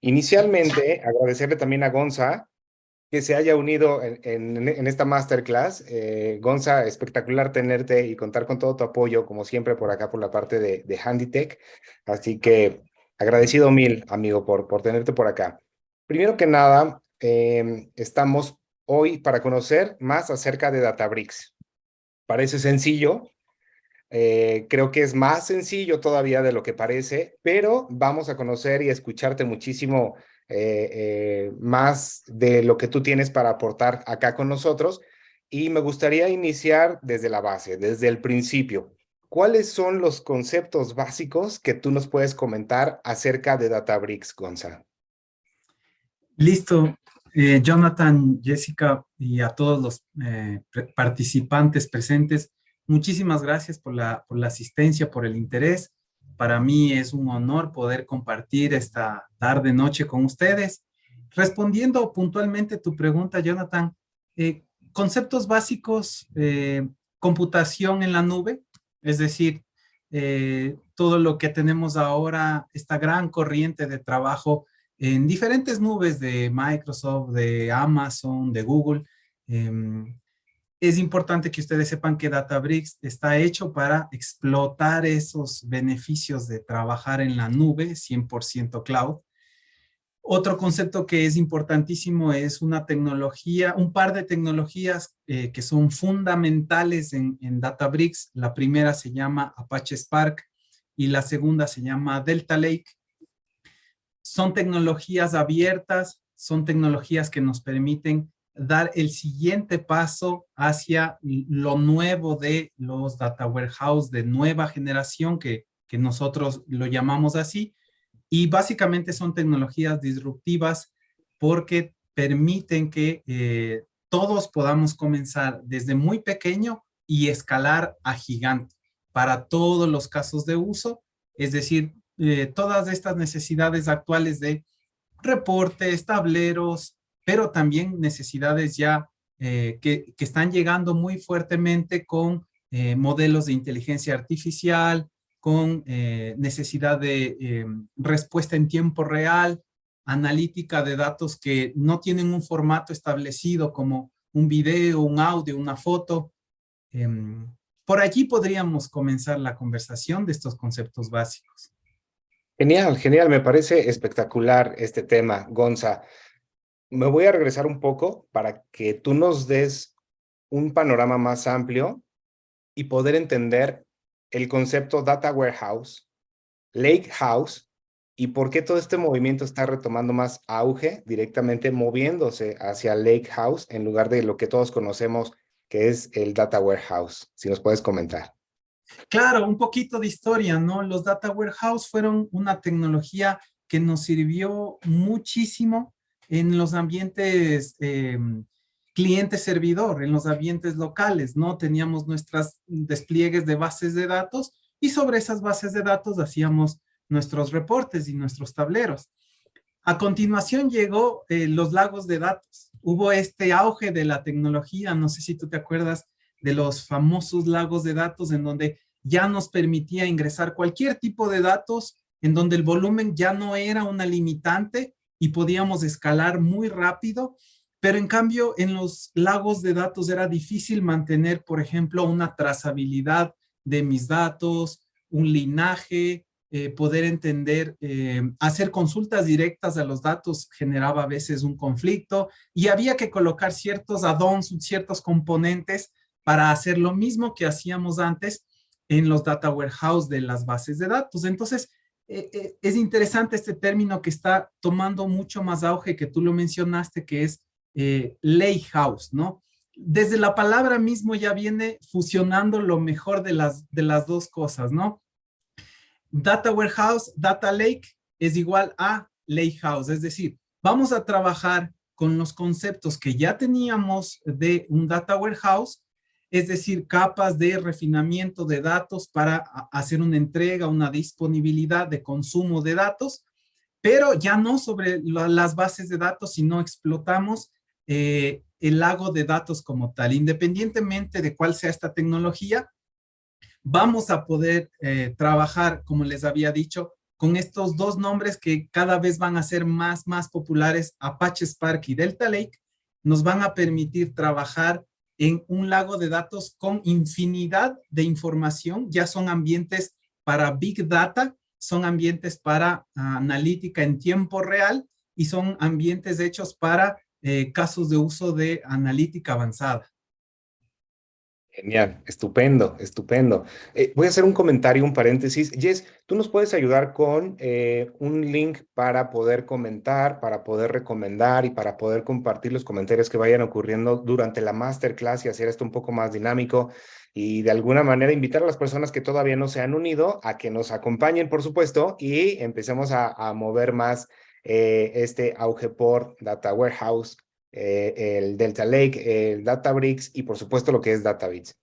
Inicialmente, agradecerle también a Gonza que se haya unido en esta masterclass. Gonza, espectacular tenerte y contar con todo tu apoyo, como siempre, por acá, por la parte de Handytech. Así que agradecido mil, amigo, por tenerte por acá. Primero que nada, estamos hoy para conocer más acerca de Databricks. Parece sencillo, creo que es más sencillo todavía de lo que parece, pero vamos a conocer y escucharte muchísimo más de lo que tú tienes para aportar acá con nosotros. Y me gustaría iniciar desde la base, desde el principio. ¿Cuáles son los conceptos básicos que tú nos puedes comentar acerca de Databricks, Gonza? Listo. Jonathan, Jessica y a todos los participantes presentes, muchísimas gracias por la asistencia, por el interés. Para mí es un honor poder compartir esta tarde, noche con ustedes. Respondiendo puntualmente tu pregunta, Jonathan, eh, conceptos básicos, computación en la nube, es decir, todo lo que tenemos ahora, esta gran corriente de trabajo en diferentes nubes de Microsoft, de Amazon, de Google. Es importante que ustedes sepan que Databricks está hecho para explotar esos beneficios de trabajar en la nube 100% cloud. Otro concepto que es importantísimo es una tecnología, un par de tecnologías que son fundamentales en Databricks. La primera se llama Apache Spark y la segunda se llama Delta Lake. Son tecnologías abiertas, son tecnologías que nos permiten dar el siguiente paso hacia lo nuevo de los data warehouse de nueva generación, que nosotros lo llamamos así, y básicamente son tecnologías disruptivas porque permiten que todos podamos comenzar desde muy pequeño y escalar a gigante para todos los casos de uso, es decir, todas estas necesidades actuales de reportes, tableros, pero también necesidades ya que están llegando muy fuertemente con modelos de inteligencia artificial, con necesidad de respuesta en tiempo real, analítica de datos que no tienen un formato establecido como un video, un audio, una foto. Por allí podríamos comenzar la conversación de estos conceptos básicos. Genial, genial, me parece espectacular este tema, Gonza. Me voy a regresar un poco para que tú nos des un panorama más amplio y poder entender el concepto Data Warehouse, Lake House y por qué todo este movimiento está retomando más auge, directamente moviéndose hacia Lake House en lugar de lo que todos conocemos que es el Data Warehouse. Si nos puedes comentar. Claro, un poquito de historia, ¿no? Los data warehouse fueron una tecnología que nos sirvió muchísimo en los ambientes cliente-servidor, en los ambientes locales, ¿no? Teníamos nuestras despliegues de bases de datos y sobre esas bases de datos hacíamos nuestros reportes y nuestros tableros. A continuación llegó los lagos de datos. Hubo este auge de la tecnología, no sé si tú te acuerdas de los famosos lagos de datos en donde ya nos permitía ingresar cualquier tipo de datos, en donde el volumen ya no era una limitante y podíamos escalar muy rápido, pero en cambio en los lagos de datos era difícil mantener, por ejemplo, una trazabilidad de mis datos, un linaje, poder entender, hacer consultas directas a los datos generaba a veces un conflicto y había que colocar ciertos add-ons, ciertos componentes para hacer lo mismo que hacíamos antes en los data warehouse de las bases de datos. Entonces, es interesante este término que está tomando mucho más auge que tú lo mencionaste, que es lakehouse, ¿no? Desde la palabra mismo ya viene fusionando lo mejor de las dos cosas, ¿no? Data warehouse, data lake es igual a lakehouse, es decir, vamos a trabajar con los conceptos que ya teníamos de un data warehouse, es decir, capas de refinamiento de datos para hacer una entrega, una disponibilidad de consumo de datos, pero ya no sobre las bases de datos, sino explotamos el lago de datos como tal, independientemente de cuál sea esta tecnología. Vamos a poder trabajar, como les había dicho, con estos dos nombres que cada vez van a ser más populares, Apache Spark y Delta Lake, nos van a permitir trabajar en un lago de datos con infinidad de información. Ya son ambientes para Big Data, son ambientes para analítica en tiempo real y son ambientes hechos para casos de uso de analítica avanzada. Genial, estupendo, estupendo. Voy a hacer un comentario, un paréntesis. Jess, ¿tú nos puedes ayudar con un link para poder comentar, para poder recomendar y para poder compartir los comentarios que vayan ocurriendo durante la masterclass y hacer esto un poco más dinámico y de alguna manera invitar a las personas que todavía no se han unido a que nos acompañen, por supuesto, y empecemos a mover más este auge por Data Warehouse, el Delta Lake, el Databricks y por supuesto lo que es Databits.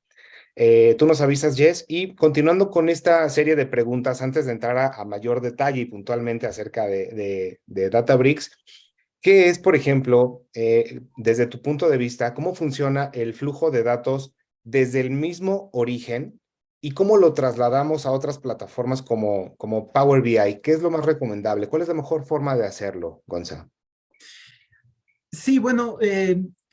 Tú nos avisas, Jess, y continuando con esta serie de preguntas, antes de entrar a mayor detalle y puntualmente acerca de Databricks, ¿qué es, por ejemplo, desde tu punto de vista, cómo funciona el flujo de datos desde el mismo origen y cómo lo trasladamos a otras plataformas como Power BI? ¿Qué es lo más recomendable? ¿Cuál es la mejor forma de hacerlo, Gonza? Sí, bueno,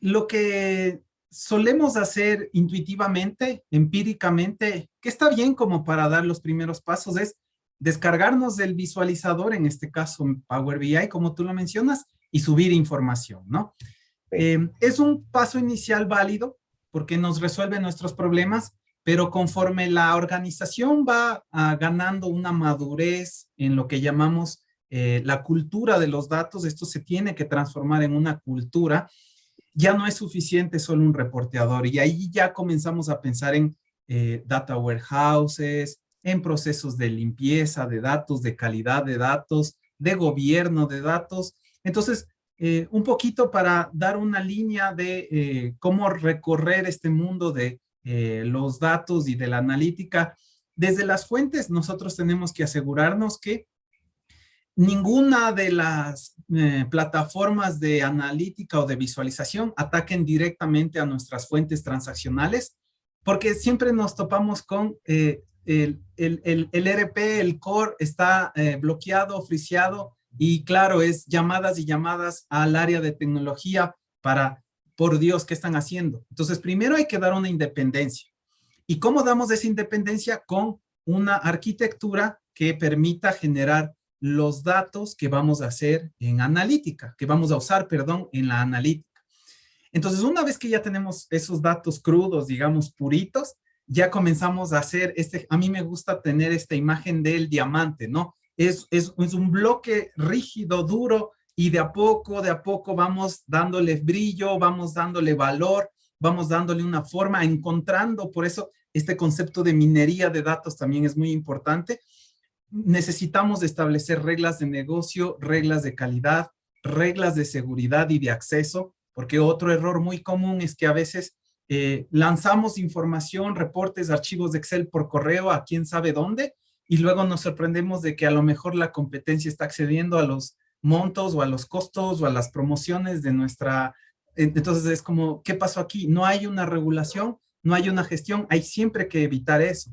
lo que solemos hacer intuitivamente, empíricamente, que está bien como para dar los primeros pasos, es descargarnos del visualizador, en este caso Power BI, como tú lo mencionas, y subir información, ¿no? Sí. Es un paso inicial válido porque nos resuelve nuestros problemas, pero conforme la organización va ganando una madurez en lo que llamamos la cultura de los datos, esto se tiene que transformar en una cultura, ya no es suficiente solo un reporteador y ahí ya comenzamos a pensar en data warehouses, en procesos de limpieza de datos, de calidad de datos, de gobierno de datos. Entonces, un poquito para dar una línea de cómo recorrer este mundo de los datos y de la analítica. Desde las fuentes, nosotros tenemos que asegurarnos que ninguna de las plataformas de analítica o de visualización ataquen directamente a nuestras fuentes transaccionales, porque siempre nos topamos con el ERP, el core está bloqueado, friseado, y claro, es llamadas y llamadas al área de tecnología para, por Dios, ¿qué están haciendo? Entonces, primero hay que dar una independencia. ¿Y cómo damos esa independencia? Con una arquitectura que permita generar los datos que vamos a hacer en analítica, que vamos a usar, perdón, en la analítica. Entonces, una vez que ya tenemos esos datos crudos, digamos, puritos, ya comenzamos a hacer a mí me gusta tener esta imagen del diamante, ¿no? Es un bloque rígido, duro, y de a poco vamos dándole brillo, vamos dándole valor, vamos dándole una forma, encontrando, por eso este concepto de minería de datos también es muy importante. Necesitamos establecer reglas de negocio, reglas de calidad, reglas de seguridad y de acceso, porque otro error muy común es que a veces lanzamos información, reportes, archivos de Excel por correo a quién sabe dónde, y luego nos sorprendemos de que a lo mejor la competencia está accediendo a los montos o a los costos o a las promociones de nuestra. Entonces es como, ¿qué pasó aquí? No hay una regulación, no hay una gestión, hay siempre que evitar eso.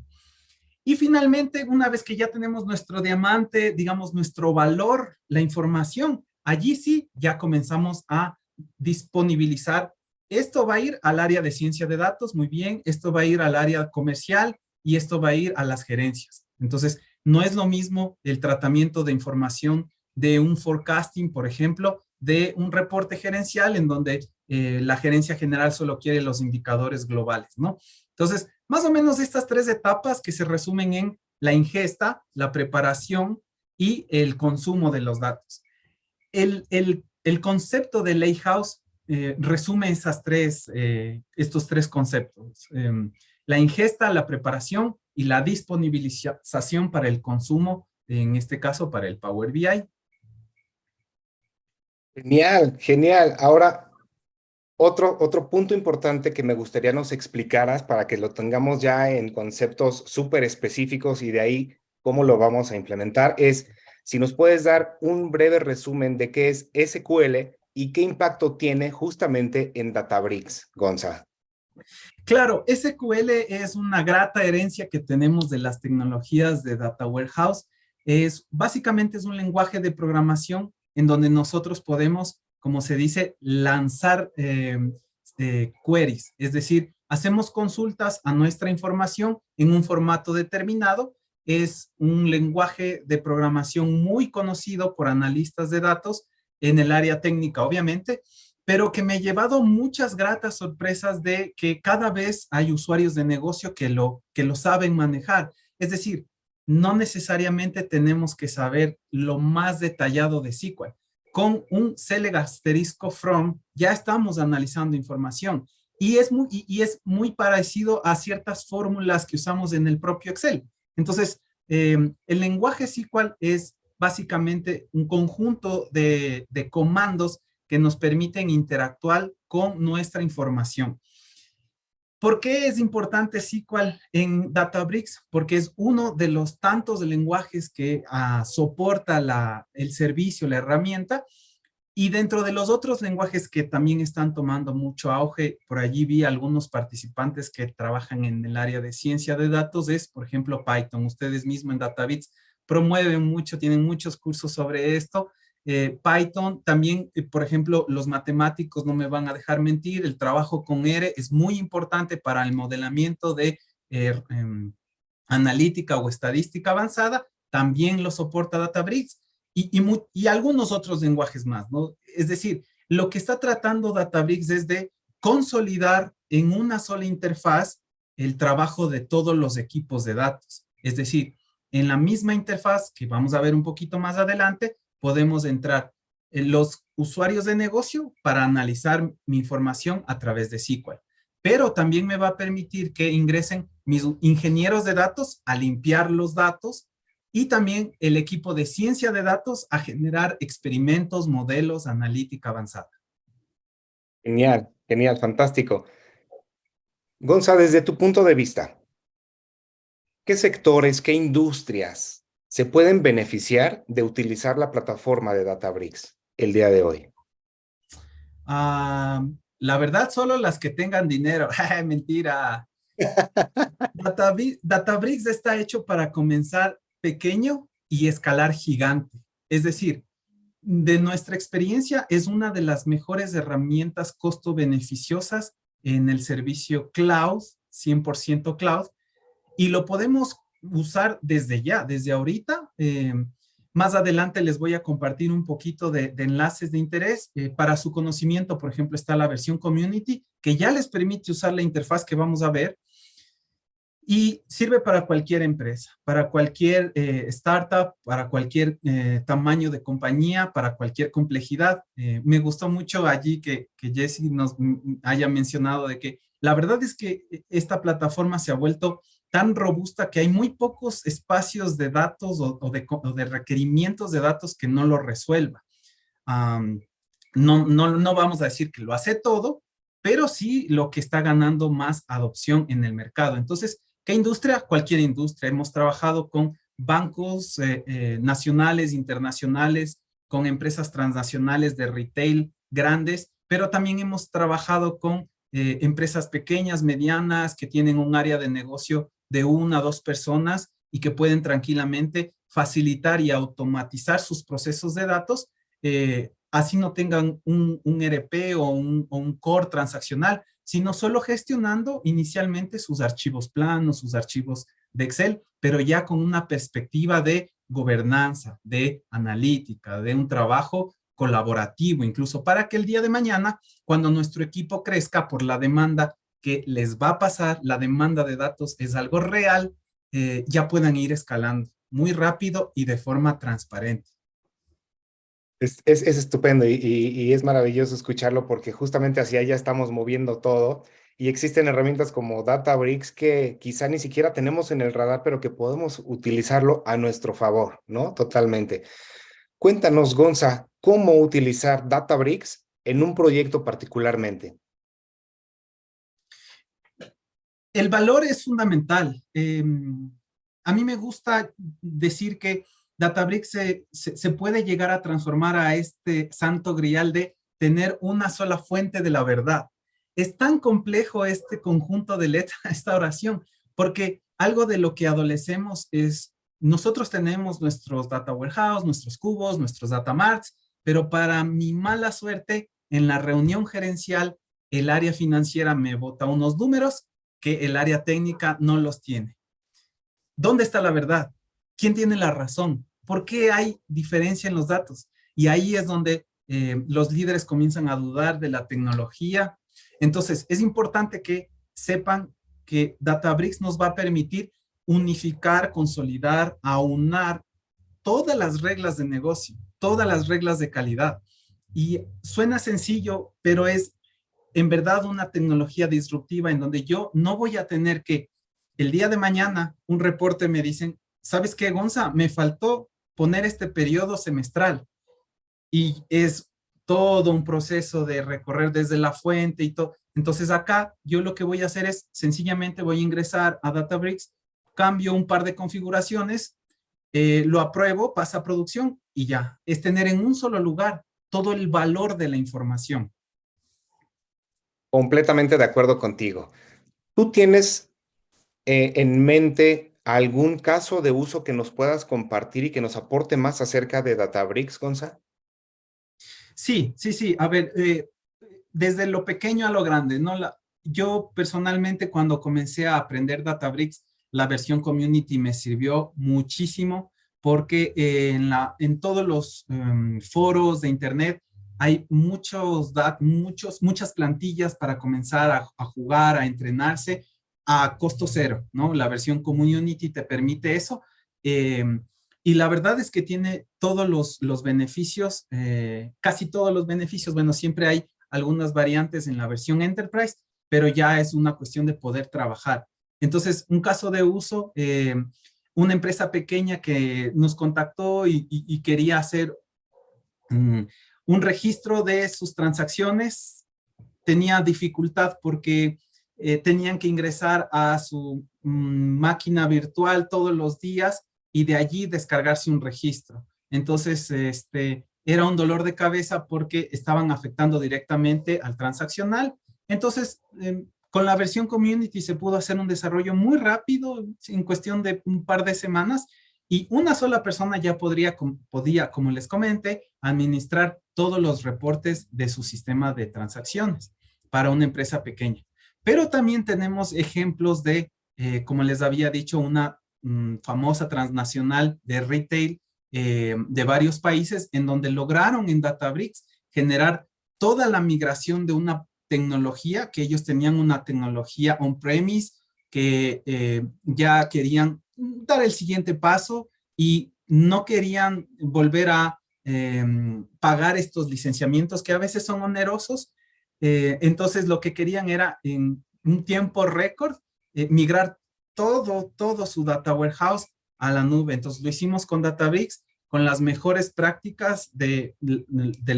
Y finalmente, una vez que ya tenemos nuestro diamante, digamos, nuestro valor, la información, allí sí ya comenzamos a disponibilizar. Esto va a ir al área de ciencia de datos, muy bien, esto va a ir al área comercial y esto va a ir a las gerencias. Entonces, no es lo mismo el tratamiento de información de un forecasting, por ejemplo, de un reporte gerencial en donde la gerencia general solo quiere los indicadores globales, ¿no? Entonces, más o menos estas tres etapas que se resumen en la ingesta, la preparación y el consumo de los datos. El concepto de Lakehouse resume estos tres conceptos. La ingesta, la preparación y la disponibilización para el consumo, en este caso para el Power BI. Genial, genial. Ahora, otro punto importante que me gustaría nos explicaras para que lo tengamos ya en conceptos súper específicos y de ahí cómo lo vamos a implementar es si nos puedes dar un breve resumen de qué es SQL y qué impacto tiene justamente en Databricks, Gonza. Claro, SQL es una grata herencia que tenemos de las tecnologías de Data Warehouse. Básicamente es un lenguaje de programación en donde nosotros podemos, como se dice, lanzar queries, es decir, hacemos consultas a nuestra información en un formato determinado. Es un lenguaje de programación muy conocido por analistas de datos en el área técnica, obviamente, pero que me ha llevado muchas gratas sorpresas de que cada vez hay usuarios de negocio que lo saben manejar. Es decir, no necesariamente tenemos que saber lo más detallado de SQL. Con un select asterisco from ya estamos analizando información y es muy parecido a ciertas fórmulas que usamos en el propio Excel. Entonces, el lenguaje SQL es básicamente un conjunto de comandos que nos permiten interactuar con nuestra información. ¿Por qué es importante SQL en Databricks? Porque es uno de los tantos lenguajes que soporta el servicio, la herramienta, y dentro de los otros lenguajes que también están tomando mucho auge, por allí vi algunos participantes que trabajan en el área de ciencia de datos, es por ejemplo Python. Ustedes mismos en Databits promueven mucho, tienen muchos cursos sobre esto. Python también, por ejemplo, los matemáticos no me van a dejar mentir, el trabajo con R es muy importante para el modelamiento de analítica o estadística avanzada, también lo soporta Databricks y algunos otros lenguajes más, ¿no? Es decir, lo que está tratando Databricks es de consolidar en una sola interfaz el trabajo de todos los equipos de datos. Es decir, en la misma interfaz, que vamos a ver un poquito más adelante, podemos entrar en los usuarios de negocio para analizar mi información a través de SQL. Pero también me va a permitir que ingresen mis ingenieros de datos a limpiar los datos y también el equipo de ciencia de datos a generar experimentos, modelos, analítica avanzada. Genial, genial, fantástico. Gonza, desde tu punto de vista, ¿qué sectores, qué industrias se pueden beneficiar de utilizar la plataforma de Databricks el día de hoy? Ah, la verdad, solo las que tengan dinero. Mentira. Databricks está hecho para comenzar pequeño y escalar gigante. Es decir, de nuestra experiencia, es una de las mejores herramientas costo-beneficiosas en el servicio cloud, 100% cloud, y lo podemos usar desde ya, desde ahorita. Más adelante les voy a compartir un poquito de enlaces de interés. Para su conocimiento, por ejemplo, está la versión Community, que ya les permite usar la interfaz que vamos a ver, y sirve para cualquier empresa, para cualquier startup, para cualquier tamaño de compañía, para cualquier complejidad. Me gustó mucho allí que Jesse nos haya mencionado de que la verdad es que esta plataforma se ha vuelto tan robusta que hay muy pocos espacios de datos o de requerimientos de datos que no lo resuelva. Um, no vamos a decir que lo hace todo, pero sí lo que está ganando más adopción en el mercado. Entonces, ¿qué industria? Cualquier industria. Hemos trabajado con bancos nacionales, internacionales, con empresas transnacionales de retail grandes, pero también hemos trabajado con empresas pequeñas, medianas, que tienen un área de negocio de una o dos personas y que pueden tranquilamente facilitar y automatizar sus procesos de datos, así no tengan un ERP o un core transaccional, sino solo gestionando inicialmente sus archivos planos, sus archivos de Excel, pero ya con una perspectiva de gobernanza, de analítica, de un trabajo colaborativo, incluso para que el día de mañana, cuando nuestro equipo crezca por la demanda que les va a pasar, la demanda de datos es algo real, ya puedan ir escalando muy rápido y de forma transparente. Es estupendo y es maravilloso escucharlo porque justamente hacia allá estamos moviendo todo y existen herramientas como Databricks que quizá ni siquiera tenemos en el radar, pero que podemos utilizarlo a nuestro favor, ¿no? Totalmente. Cuéntanos, Gonza, ¿cómo utilizar Databricks en un proyecto particularmente? El valor es fundamental. A mí me gusta decir que Databricks se puede llegar a transformar a este santo grial de tener una sola fuente de la verdad. Es tan complejo este conjunto de letras, esta oración, porque algo de lo que adolecemos es nosotros tenemos nuestros data warehouse, nuestros cubos, nuestros data marts, pero para mi mala suerte, en la reunión gerencial, el área financiera me bota unos números que el área técnica no los tiene. ¿Dónde está la verdad? ¿Quién tiene la razón? ¿Por qué hay diferencia en los datos? Y ahí es donde los líderes comienzan a dudar de la tecnología. Entonces, es importante que sepan que Databricks nos va a permitir unificar, consolidar, aunar todas las reglas de negocio, todas las reglas de calidad. Y suena sencillo, pero es en verdad una tecnología disruptiva en donde yo no voy a tener que el día de mañana un reporte me dicen, ¿sabes qué, Gonza? Me faltó poner este periodo semestral y es todo un proceso de recorrer desde la fuente y todo. Entonces acá yo lo que voy a hacer es sencillamente voy a ingresar a Databricks, cambio un par de configuraciones, lo apruebo, pasa a producción y ya. Es tener en un solo lugar todo el valor de la información. Completamente de acuerdo contigo. ¿Tú tienes en mente algún caso de uso que nos puedas compartir y que nos aporte más acerca de Databricks, Gonza? Sí, sí, sí. A ver, desde lo pequeño a lo grande, ¿no? Yo personalmente cuando comencé a aprender Databricks, la versión community me sirvió muchísimo porque en todos los foros de internet hay muchas plantillas para comenzar a jugar, a entrenarse a costo cero, ¿no? La versión community te permite eso. Y la verdad es que tiene todos los beneficios, casi todos los beneficios. Bueno, siempre hay algunas variantes en la versión Enterprise, pero ya es una cuestión de poder trabajar. Entonces, un caso de uso, una empresa pequeña que nos contactó y quería hacer um, un registro de sus transacciones, tenía dificultad porque tenían que ingresar a su máquina virtual todos los días y de allí descargarse un registro. Entonces, era un dolor de cabeza porque estaban afectando directamente al transaccional. Entonces, con la versión community se pudo hacer un desarrollo muy rápido en cuestión de un par de semanas y una sola persona ya podía, como les comenté, administrar todos los reportes de su sistema de transacciones para una empresa pequeña. Pero también tenemos ejemplos de, como les había dicho, una famosa transnacional de retail de varios países en donde lograron en Databricks generar toda la migración de una tecnología que ellos tenían una tecnología on-premise que ya querían dar el siguiente paso y no querían volver a pagar estos licenciamientos que a veces son onerosos. Entonces lo que querían era en un tiempo récord migrar todo su data warehouse a la nube. Entonces lo hicimos con Databricks, con las mejores prácticas del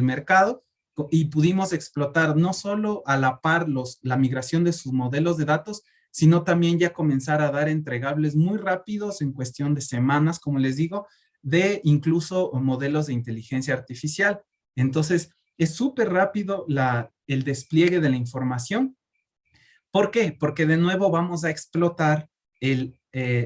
mercado y pudimos explotar no solo a la par la migración de sus modelos de datos, sino también ya comenzar a dar entregables muy rápidos en cuestión de semanas, como les digo, de incluso modelos de inteligencia artificial. Entonces, es súper rápido el despliegue de la información. ¿Por qué? Porque de nuevo vamos a explotar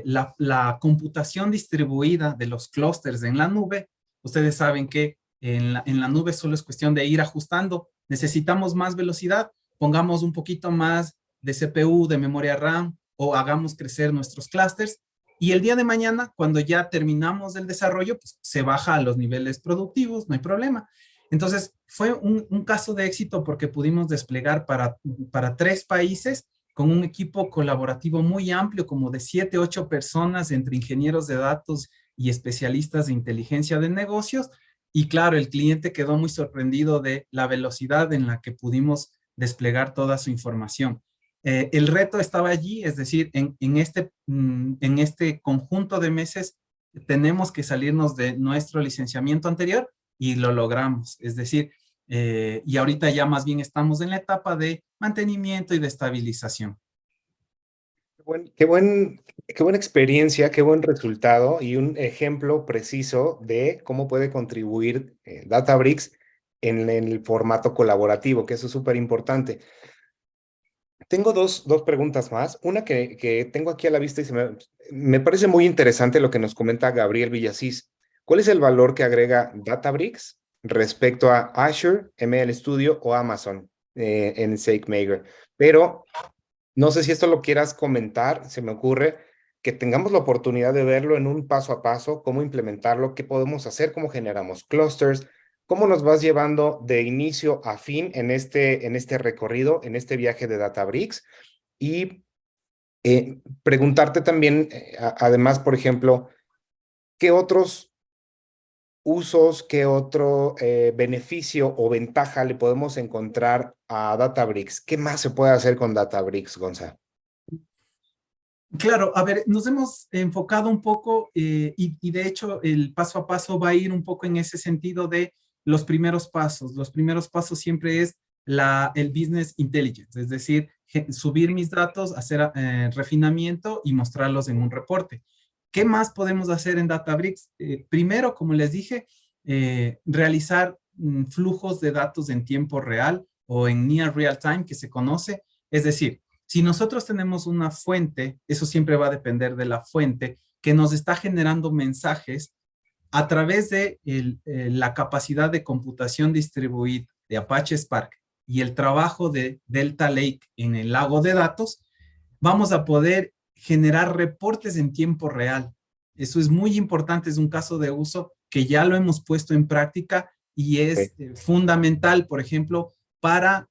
la computación distribuida de los clústeres en la nube. Ustedes saben que en la nube solo es cuestión de ir ajustando. Necesitamos más velocidad, pongamos un poquito más de CPU, de memoria RAM o hagamos crecer nuestros clústeres. Y el día de mañana, cuando ya terminamos el desarrollo, pues se baja a los niveles productivos, no hay problema. Entonces, fue un caso de éxito porque pudimos desplegar para 3 países con un equipo colaborativo muy amplio, como de 7, 8 personas entre ingenieros de datos y especialistas de inteligencia de negocios. Y claro, el cliente quedó muy sorprendido de la velocidad en la que pudimos desplegar toda su información. El reto estaba allí, es decir, en este conjunto de meses tenemos que salirnos de nuestro licenciamiento anterior y lo logramos. Es decir, y ahorita ya más bien estamos en la etapa de mantenimiento y de estabilización. Qué buena experiencia, qué buen resultado y un ejemplo preciso de cómo puede contribuir Databricks en el formato colaborativo, que eso es súper importante. Tengo dos preguntas más. Una que tengo aquí a la vista y me parece muy interesante lo que nos comenta Gabriel Villasís. ¿Cuál es el valor que agrega Databricks respecto a Azure, ML Studio o Amazon en SageMaker? Pero no sé si esto lo quieras comentar, se me ocurre que tengamos la oportunidad de verlo en un paso a paso, cómo implementarlo, qué podemos hacer, cómo generamos clusters, cómo nos vas llevando de inicio a fin en este recorrido, en este viaje de Databricks y preguntarte también, además, por ejemplo, ¿qué otros usos, qué otro beneficio o ventaja le podemos encontrar a Databricks? ¿Qué más se puede hacer con Databricks, Gonzalo? Claro, a ver, nos hemos enfocado un poco y de hecho el paso a paso va a ir un poco en ese sentido de los primeros pasos. Los primeros pasos siempre es el business intelligence, es decir, subir mis datos, hacer refinamiento y mostrarlos en un reporte. ¿Qué más podemos hacer en Databricks? Primero, como les dije, realizar flujos de datos en tiempo real o en near real time, que se conoce. Es decir, si nosotros tenemos una fuente, eso siempre va a depender de la fuente que nos está generando mensajes a través de la capacidad de computación distribuida de Apache Spark y el trabajo de Delta Lake en el lago de datos, vamos a poder generar reportes en tiempo real. Eso es muy importante, es un caso de uso que ya lo hemos puesto en práctica y es fundamental, por ejemplo, para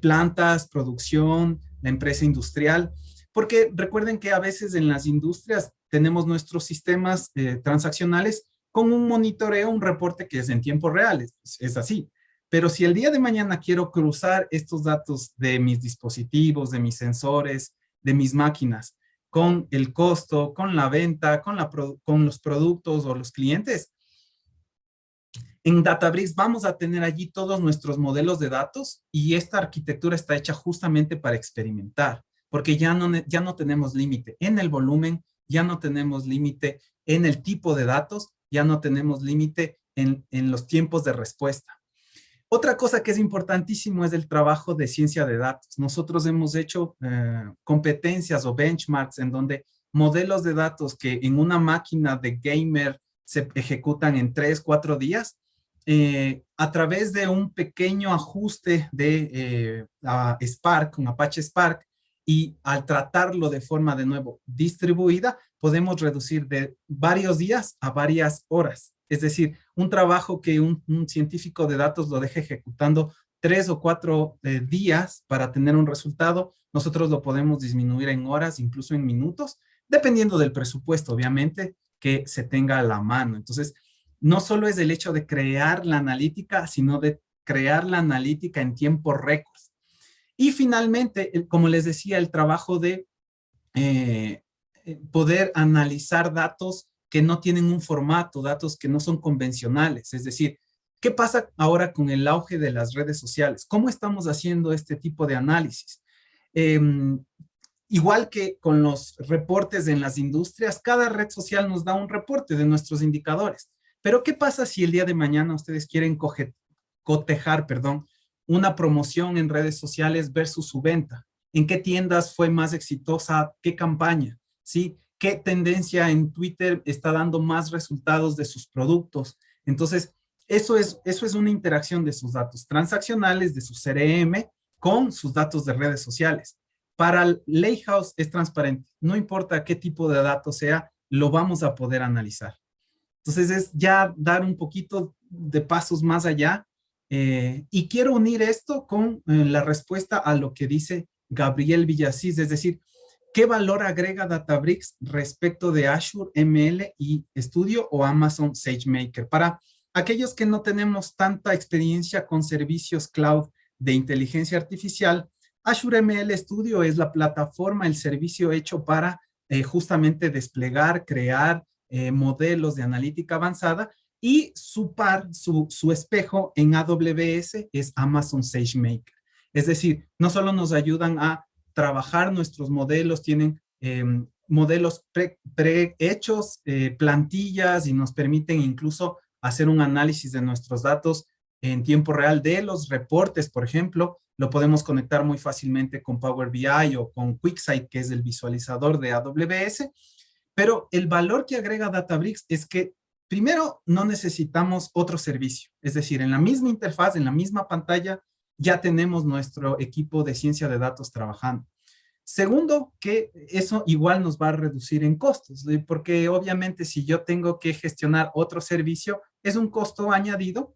plantas, producción, la empresa industrial, porque recuerden que a veces en las industrias tenemos nuestros sistemas transaccionales con un monitoreo, un reporte que es en tiempo real, es así. Pero si el día de mañana quiero cruzar estos datos de mis dispositivos, de mis sensores, de mis máquinas, con el costo, con la venta, con los productos o los clientes, en Databricks vamos a tener allí todos nuestros modelos de datos y esta arquitectura está hecha justamente para experimentar, porque ya no tenemos límite en el volumen, ya no tenemos límite en el tipo de datos, ya no tenemos límite en los tiempos de respuesta. Otra cosa que es importantísimo es el trabajo de ciencia de datos. Nosotros hemos hecho competencias o benchmarks en donde modelos de datos que en una máquina de gamer se ejecutan en 3, 4 días, a través de un pequeño ajuste de Spark, con Apache Spark, y al tratarlo de forma de nuevo distribuida, podemos reducir de varios días a varias horas. Es decir, un trabajo que un científico de datos lo deje ejecutando 3 o 4 días para tener un resultado, nosotros lo podemos disminuir en horas, incluso en minutos, dependiendo del presupuesto, obviamente, que se tenga a la mano. Entonces, no solo es el hecho de crear la analítica, sino de crear la analítica en tiempo récord. Y finalmente, como les decía, el trabajo de eh, poder analizar datos que no tienen un formato, datos que no son convencionales. Es decir, ¿qué pasa ahora con el auge de las redes sociales? ¿Cómo estamos haciendo este tipo de análisis? Eh, Igual que con los reportes en las industrias, cada red social nos da un reporte de nuestros indicadores. Pero ¿qué pasa si el día de mañana ustedes quieren cotejar, perdón, una promoción en redes sociales versus su venta? ¿En qué tiendas fue más exitosa? ¿Qué campaña? ¿Sí? ¿Qué tendencia en Twitter está dando más resultados de sus productos? Entonces, eso es una interacción de sus datos transaccionales, de su CRM, con sus datos de redes sociales. Para Lakehouse es transparente. No importa qué tipo de datos sea, lo vamos a poder analizar. Entonces es ya dar un poquito de pasos más allá. Y quiero unir esto con la respuesta a lo que dice Gabriel Villasís, es decir, ¿qué valor agrega Databricks respecto de Azure ML y Studio o Amazon SageMaker? Para aquellos que no tenemos tanta experiencia con servicios cloud de inteligencia artificial, Azure ML Studio es la plataforma, el servicio hecho para justamente desplegar, crear modelos de analítica avanzada y su par, su espejo en AWS es Amazon SageMaker. Es decir, no solo nos ayudan a trabajar nuestros modelos, tienen modelos prehechos, plantillas y nos permiten incluso hacer un análisis de nuestros datos en tiempo real de los reportes, por ejemplo, lo podemos conectar muy fácilmente con Power BI o con QuickSight, que es el visualizador de AWS, pero el valor que agrega Databricks es que primero no necesitamos otro servicio, es decir, en la misma interfaz, en la misma pantalla, ya tenemos nuestro equipo de ciencia de datos trabajando. Segundo, que eso igual nos va a reducir en costos, porque obviamente si yo tengo que gestionar otro servicio, es un costo añadido.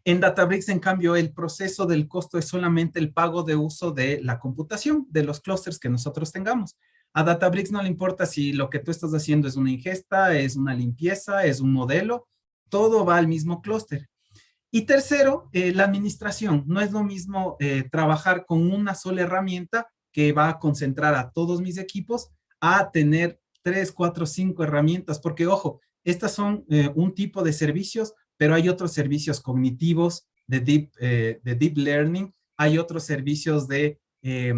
En Databricks, en cambio, el proceso del costo es solamente el pago de uso de la computación, de los clústeres que nosotros tengamos. A Databricks no le importa si lo que tú estás haciendo es una ingesta, es una limpieza, es un modelo, todo va al mismo clúster. Y tercero, la administración. No es lo mismo trabajar con una sola herramienta que va a concentrar a todos mis equipos a tener 3, 4, 5 herramientas, porque ojo, estas son un tipo de servicios, pero hay otros servicios cognitivos de deep learning, hay otros servicios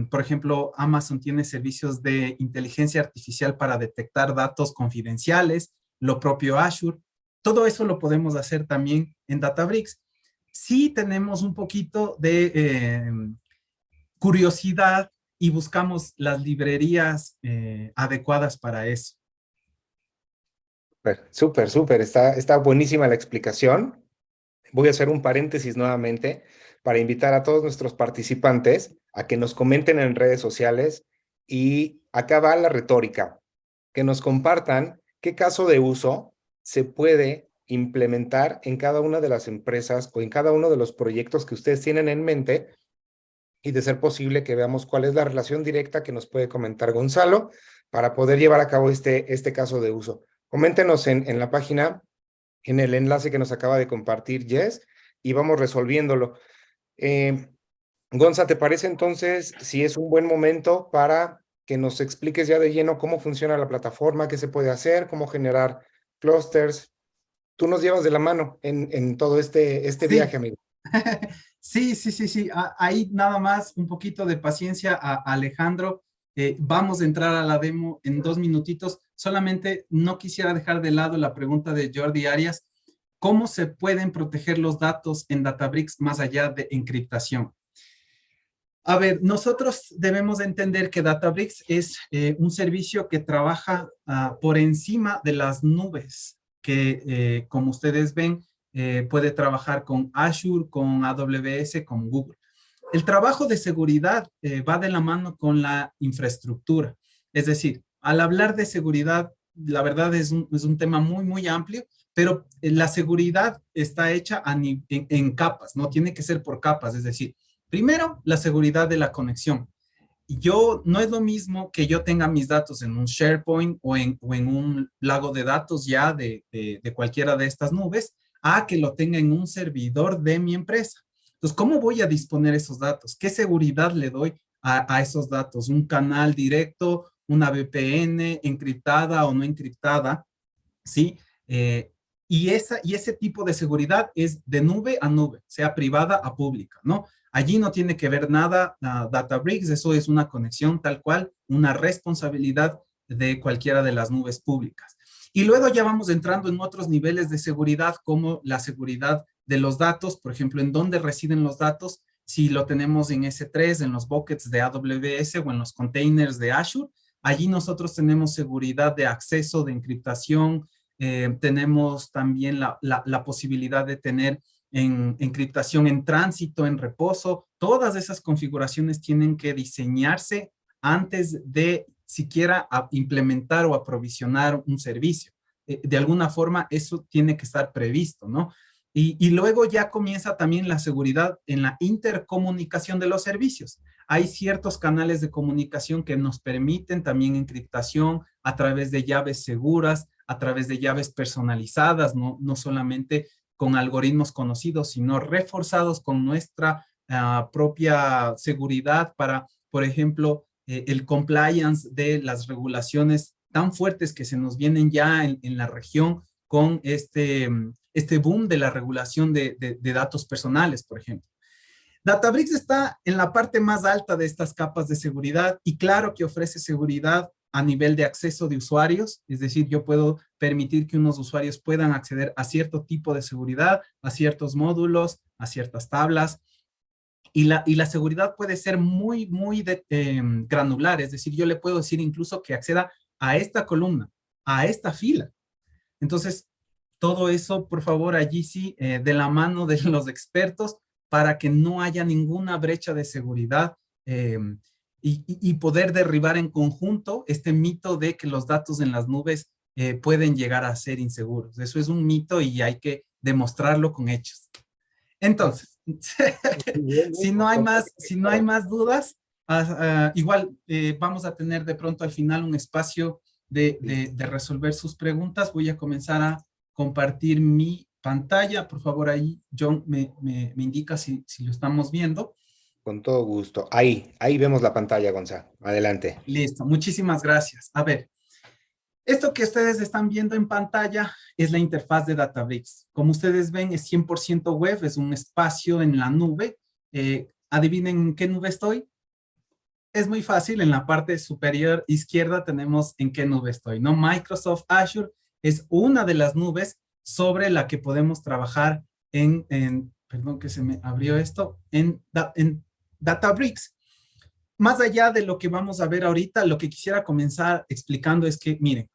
por ejemplo, Amazon tiene servicios de inteligencia artificial para detectar datos confidenciales, lo propio Azure. Todo eso lo podemos hacer también en Databricks. Sí tenemos un poquito de curiosidad y buscamos las librerías adecuadas para eso. Súper, súper, súper. Está buenísima la explicación. Voy a hacer un paréntesis nuevamente para invitar a todos nuestros participantes a que nos comenten en redes sociales y acá va la retórica, que nos compartan qué caso de uso se puede implementar en cada una de las empresas o en cada uno de los proyectos que ustedes tienen en mente y de ser posible que veamos cuál es la relación directa que nos puede comentar Gonzalo para poder llevar a cabo este caso de uso. Coméntenos en la página, en el enlace que nos acaba de compartir Jess, y vamos resolviéndolo. Gonza, ¿te parece entonces si es un buen momento para que nos expliques ya de lleno cómo funciona la plataforma, qué se puede hacer, cómo generar clusters? Tú nos llevas de la mano en todo este Sí, viaje, amigo. sí. Ahí nada más un poquito de paciencia a Alejandro. Vamos a entrar a la demo en 2 minutitos. Solamente no quisiera dejar de lado la pregunta de Jordi Arias. ¿Cómo se pueden proteger los datos en Databricks más allá de encriptación? A ver, nosotros debemos entender que Databricks es un servicio que trabaja por encima de las nubes, que como ustedes ven, puede trabajar con Azure, con AWS, con Google. El trabajo de seguridad va de la mano con la infraestructura. Es decir, al hablar de seguridad, la verdad es un tema muy, muy amplio, pero la seguridad está hecha en capas, ¿no? Tiene que ser por capas, es decir, primero, la seguridad de la conexión. No es lo mismo que yo tenga mis datos en un SharePoint o en un lago de datos ya de cualquiera de estas nubes, a que lo tenga en un servidor de mi empresa. Entonces, ¿cómo voy a disponer esos datos? ¿Qué seguridad le doy a esos datos? ¿Un canal directo, una VPN encriptada o no encriptada? ¿Sí? Y ese tipo de seguridad es de nube a nube, sea privada a pública, ¿no? Allí no tiene que ver nada Databricks, eso es una conexión tal cual, una responsabilidad de cualquiera de las nubes públicas. Y luego ya vamos entrando en otros niveles de seguridad, como la seguridad de los datos, por ejemplo, en dónde residen los datos, si lo tenemos en S3, en los buckets de AWS o en los containers de Azure, allí nosotros tenemos seguridad de acceso, de encriptación, tenemos también la posibilidad de tener encriptación en tránsito, en reposo. Todas esas configuraciones tienen que diseñarse antes de siquiera implementar o aprovisionar un servicio. De alguna forma, eso tiene que estar previsto, ¿no? Y luego ya comienza también la seguridad en la intercomunicación de los servicios. Hay ciertos canales de comunicación que nos permiten también encriptación a través de llaves seguras, a través de llaves personalizadas, no solamente con algoritmos conocidos, sino reforzados con nuestra propia seguridad para, por ejemplo, el compliance de las regulaciones tan fuertes que se nos vienen ya en la región con este boom de la regulación de datos personales, por ejemplo. Databricks está en la parte más alta de estas capas de seguridad y claro que ofrece seguridad a nivel de acceso de usuarios, es decir, yo puedo permitir que unos usuarios puedan acceder a cierto tipo de seguridad, a ciertos módulos, a ciertas tablas. y la seguridad puede ser muy granular, es decir, yo le puedo decir incluso que acceda a esta columna, a esta fila. Entonces, todo eso, por favor, allí sí, de la mano de los expertos, para que no haya ninguna brecha de seguridad eh, y poder derribar en conjunto este mito de que los datos en las nubes pueden llegar a ser inseguros. Eso es un mito y hay que demostrarlo con hechos. Entonces, si no hay más dudas, igual vamos a tener de pronto al final un espacio de resolver sus preguntas. Voy a comenzar a compartir mi pantalla. Por favor, ahí John me indica si lo estamos viendo. Con todo gusto. Ahí vemos la pantalla, Gonza. Adelante. Listo, muchísimas gracias. A ver, esto que ustedes están viendo en pantalla es la interfaz de Databricks. Como ustedes ven, es 100% web, es un espacio en la nube. ¿Adivinen en qué nube estoy? Es muy fácil, en la parte superior izquierda tenemos en qué nube estoy, ¿no? Microsoft Azure es una de las nubes sobre la que podemos trabajar perdón que se me abrió esto, en Databricks. Más allá de lo que vamos a ver ahorita, lo que quisiera comenzar explicando es que, miren,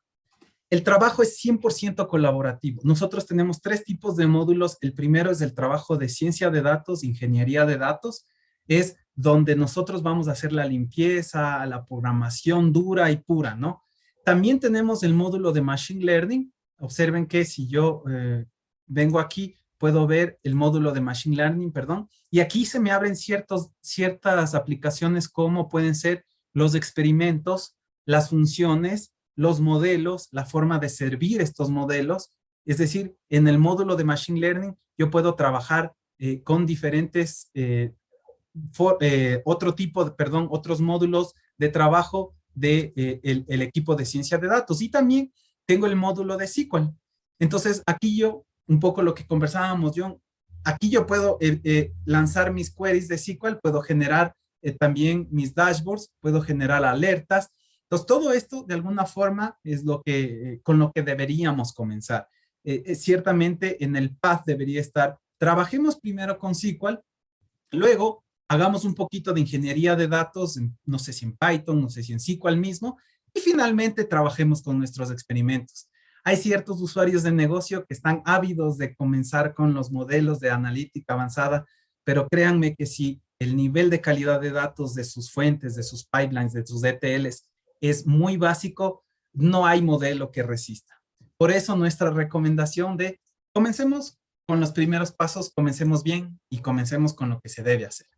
el trabajo es 100% colaborativo. Nosotros tenemos 3 tipos de módulos. El primero es el trabajo de ciencia de datos, ingeniería de datos. Es donde nosotros vamos a hacer la limpieza, la programación dura y pura, ¿no? También tenemos el módulo de Machine Learning. Observen que si yo vengo aquí, puedo ver el módulo de Machine Learning, perdón, y aquí se me abren ciertas aplicaciones como pueden ser los experimentos, las funciones, los modelos, la forma de servir estos modelos. Es decir, en el módulo de Machine Learning yo puedo trabajar con diferentes, otros módulos de trabajo el equipo de ciencia de datos. Y también tengo el módulo de SQL. Entonces, aquí yo, un poco lo que conversábamos, John, aquí yo puedo lanzar mis queries de SQL, puedo generar también mis dashboards, puedo generar alertas. Entonces, todo esto de alguna forma es con lo que deberíamos comenzar. Ciertamente en el path debería estar, trabajemos primero con SQL, luego hagamos un poquito de ingeniería de datos, no sé si en Python, no sé si en SQL mismo, y finalmente trabajemos con nuestros experimentos. Hay ciertos usuarios de negocio que están ávidos de comenzar con los modelos de analítica avanzada, pero créanme que si el nivel de calidad de datos de sus fuentes, de sus pipelines, de sus ETLs es muy básico, no hay modelo que resista. Por eso nuestra recomendación de comencemos con los primeros pasos, comencemos bien y comencemos con lo que se debe hacer.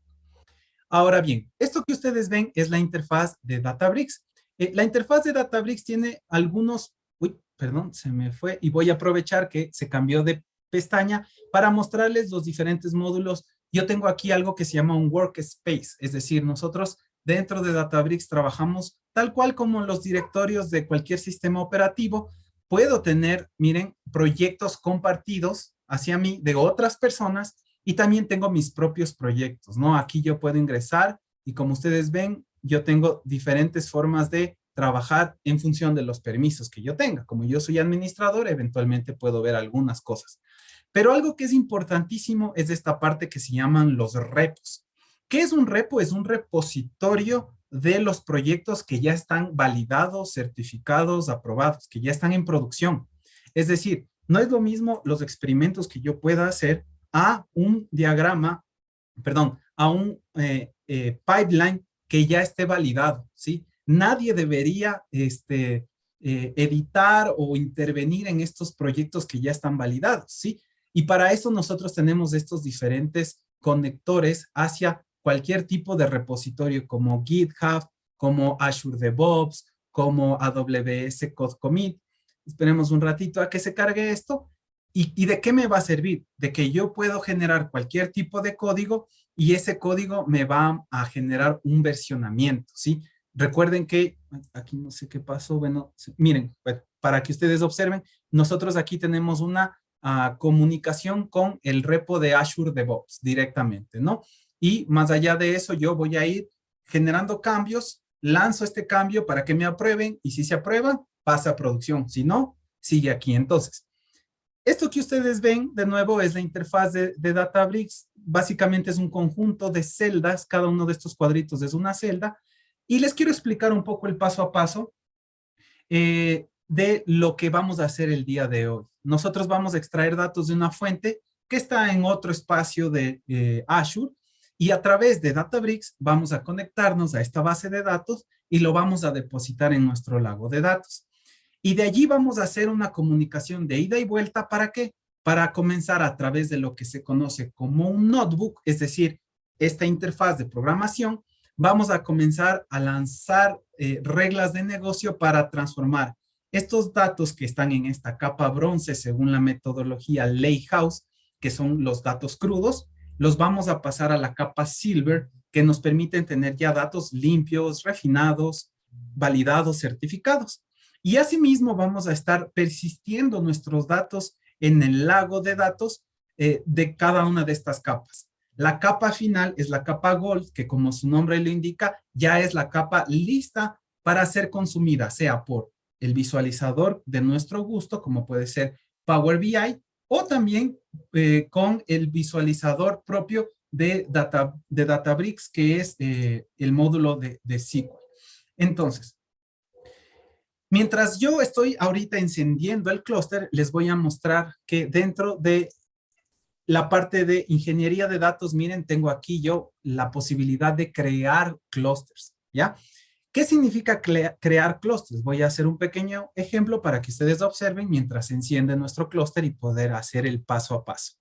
Ahora bien, esto que ustedes ven es la interfaz de Databricks. La interfaz de Databricks tiene algunos, perdón, se me fue, y voy a aprovechar que se cambió de pestaña para mostrarles los diferentes módulos. Yo tengo aquí algo que se llama un workspace, es decir, nosotros dentro de Databricks trabajamos tal cual como los directorios de cualquier sistema operativo. Puedo tener, miren, proyectos compartidos hacia mí de otras personas y también tengo mis propios proyectos, ¿no? Aquí yo puedo ingresar y como ustedes ven, yo tengo diferentes formas de trabajar en función de los permisos que yo tenga. Como yo soy administrador, eventualmente puedo ver algunas cosas. Pero algo que es importantísimo es esta parte que se llaman los repos. ¿Qué es un repo? Es un repositorio de los proyectos que ya están validados, certificados, aprobados, que ya están en producción. Es decir, no es lo mismo los experimentos que yo pueda hacer a un diagrama, perdón, a un pipeline que ya esté validado, ¿sí? Nadie debería editar o intervenir en estos proyectos que ya están validados, ¿sí? Y para eso nosotros tenemos estos diferentes conectores hacia cualquier tipo de repositorio como GitHub, como Azure DevOps, como AWS Code Commit. Esperemos un ratito a que se cargue esto. ¿Y de qué me va a servir? De que yo puedo generar cualquier tipo de código y ese código me va a generar un versionamiento, ¿sí? Recuerden que, aquí no sé qué pasó, bueno, miren, para que ustedes observen, nosotros aquí tenemos una comunicación con el repo de Azure DevOps directamente, ¿no? Y más allá de eso, yo voy a ir generando cambios, lanzo este cambio para que me aprueben y si se aprueba, pasa a producción, si no, sigue aquí. Entonces, Esto que ustedes ven, de nuevo, es la interfaz de Databricks. Básicamente es un conjunto de celdas, cada uno de estos cuadritos es una celda. Y les quiero explicar un poco el paso a paso de lo que vamos a hacer el día de hoy. Nosotros vamos a extraer datos de una fuente que está en otro espacio de Azure y a través de Databricks vamos a conectarnos a esta base de datos y lo vamos a depositar en nuestro lago de datos. Y de allí vamos a hacer una comunicación de ida y vuelta. ¿Para qué? Para comenzar a través de lo que se conoce como un notebook, es decir, esta interfaz de programación, vamos a comenzar a lanzar reglas de negocio para transformar estos datos que están en esta capa bronce según la metodología Lakehouse, que son los datos crudos, los vamos a pasar a la capa silver, que nos permiten tener ya datos limpios, refinados, validados, certificados. Y asimismo vamos a estar persistiendo nuestros datos en el lago de datos de cada una de estas capas. La capa final es la capa Gold, que como su nombre lo indica, ya es la capa lista para ser consumida, sea por el visualizador de nuestro gusto, como puede ser Power BI, o también con el visualizador propio de Databricks, que es el módulo de SQL. Entonces, mientras yo estoy ahorita encendiendo el clúster, les voy a mostrar que dentro de la parte de ingeniería de datos, miren, tengo aquí yo la posibilidad de crear clústeres, ¿ya? ¿Qué significa crear clústeres? Voy a hacer un pequeño ejemplo para que ustedes observen mientras se enciende nuestro clúster y poder hacer el paso a paso.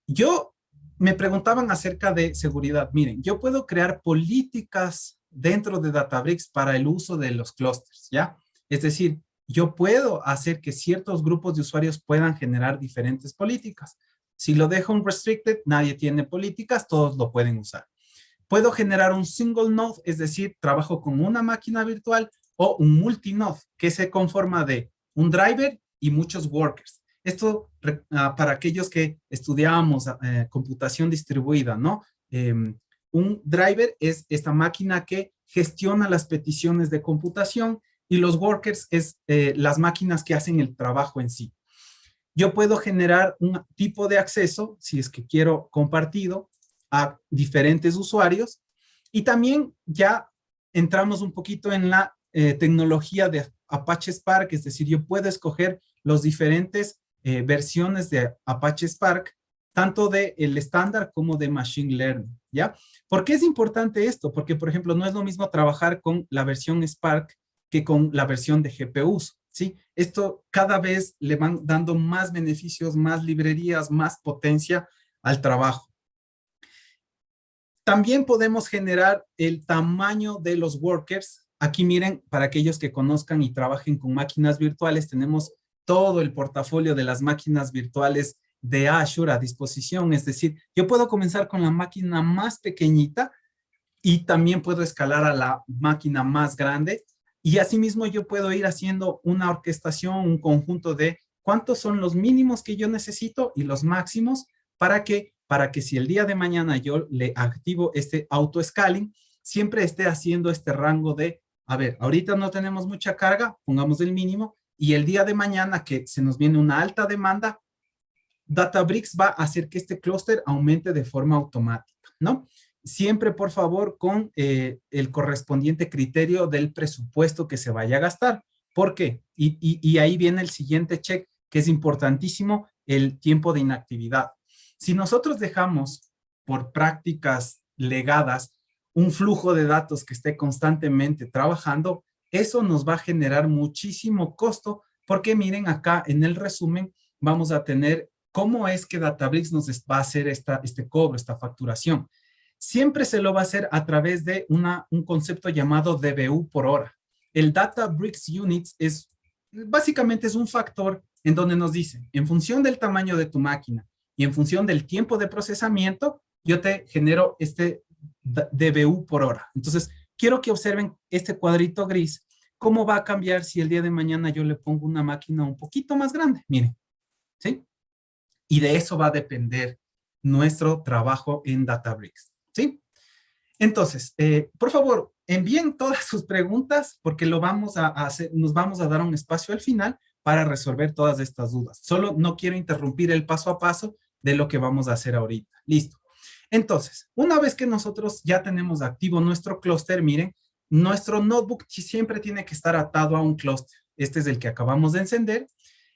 Yo me preguntaban acerca de seguridad. Miren, yo puedo crear políticas dentro de Databricks para el uso de los clústeres, ¿ya? Es decir, yo puedo hacer que ciertos grupos de usuarios puedan generar diferentes políticas. Si lo dejo en restricted, nadie tiene políticas, todos lo pueden usar. Puedo generar un single node, es decir, trabajo con una máquina virtual o un multinode que se conforma de un driver y muchos workers. Esto para aquellos que estudiábamos computación distribuida, ¿no? Un driver es esta máquina que gestiona las peticiones de computación y los workers es las máquinas que hacen el trabajo en sí. Yo puedo generar un tipo de acceso, si es que quiero compartido, a diferentes usuarios. Y también ya entramos un poquito en la tecnología de Apache Spark, es decir, yo puedo escoger los diferentes versiones de Apache Spark, tanto de el estándar como de Machine Learning, ¿ya? ¿Por qué es importante esto? Porque, por ejemplo, no es lo mismo trabajar con la versión Spark que con la versión de GPUs, ¿sí? Esto cada vez le van dando más beneficios, más librerías, más potencia al trabajo. También podemos generar el tamaño de los workers. Aquí miren, para aquellos que conozcan y trabajen con máquinas virtuales, tenemos todo el portafolio de las máquinas virtuales de Azure a disposición. Es decir, yo puedo comenzar con la máquina más pequeñita y también puedo escalar a la máquina más grande. Y asimismo yo puedo ir haciendo una orquestación, un conjunto de cuántos son los mínimos que yo necesito y los máximos para que si el día de mañana yo le activo este auto-scaling, siempre esté haciendo este rango de, a ver, ahorita no tenemos mucha carga, pongamos el mínimo, y el día de mañana que se nos viene una alta demanda, Databricks va a hacer que este clúster aumente de forma automática, ¿no? Siempre, por favor, con el correspondiente criterio del presupuesto que se vaya a gastar. ¿Por qué? Y ahí viene el siguiente check, que es importantísimo, el tiempo de inactividad. Si nosotros dejamos por prácticas legadas un flujo de datos que esté constantemente trabajando, eso nos va a generar muchísimo costo, porque miren acá en el resumen vamos a tener cómo es que Databricks nos va a hacer este cobro, esta facturación. Siempre se lo va a hacer a través de un concepto llamado DBU por hora. El Databricks Units básicamente es un factor en donde nos dice, en función del tamaño de tu máquina y en función del tiempo de procesamiento, yo te genero este DBU por hora. Entonces, quiero que observen este cuadrito gris, cómo va a cambiar si el día de mañana yo le pongo una máquina un poquito más grande. Miren, ¿sí? Y de eso va a depender nuestro trabajo en Databricks, ¿sí? Entonces, por favor, envíen todas sus preguntas porque lo vamos a hacer, nos vamos a dar un espacio al final para resolver todas estas dudas. Solo no quiero interrumpir el paso a paso de lo que vamos a hacer ahorita. Listo. Entonces, una vez que nosotros ya tenemos activo nuestro clúster, miren, nuestro notebook siempre tiene que estar atado a un clúster. Este es el que acabamos de encender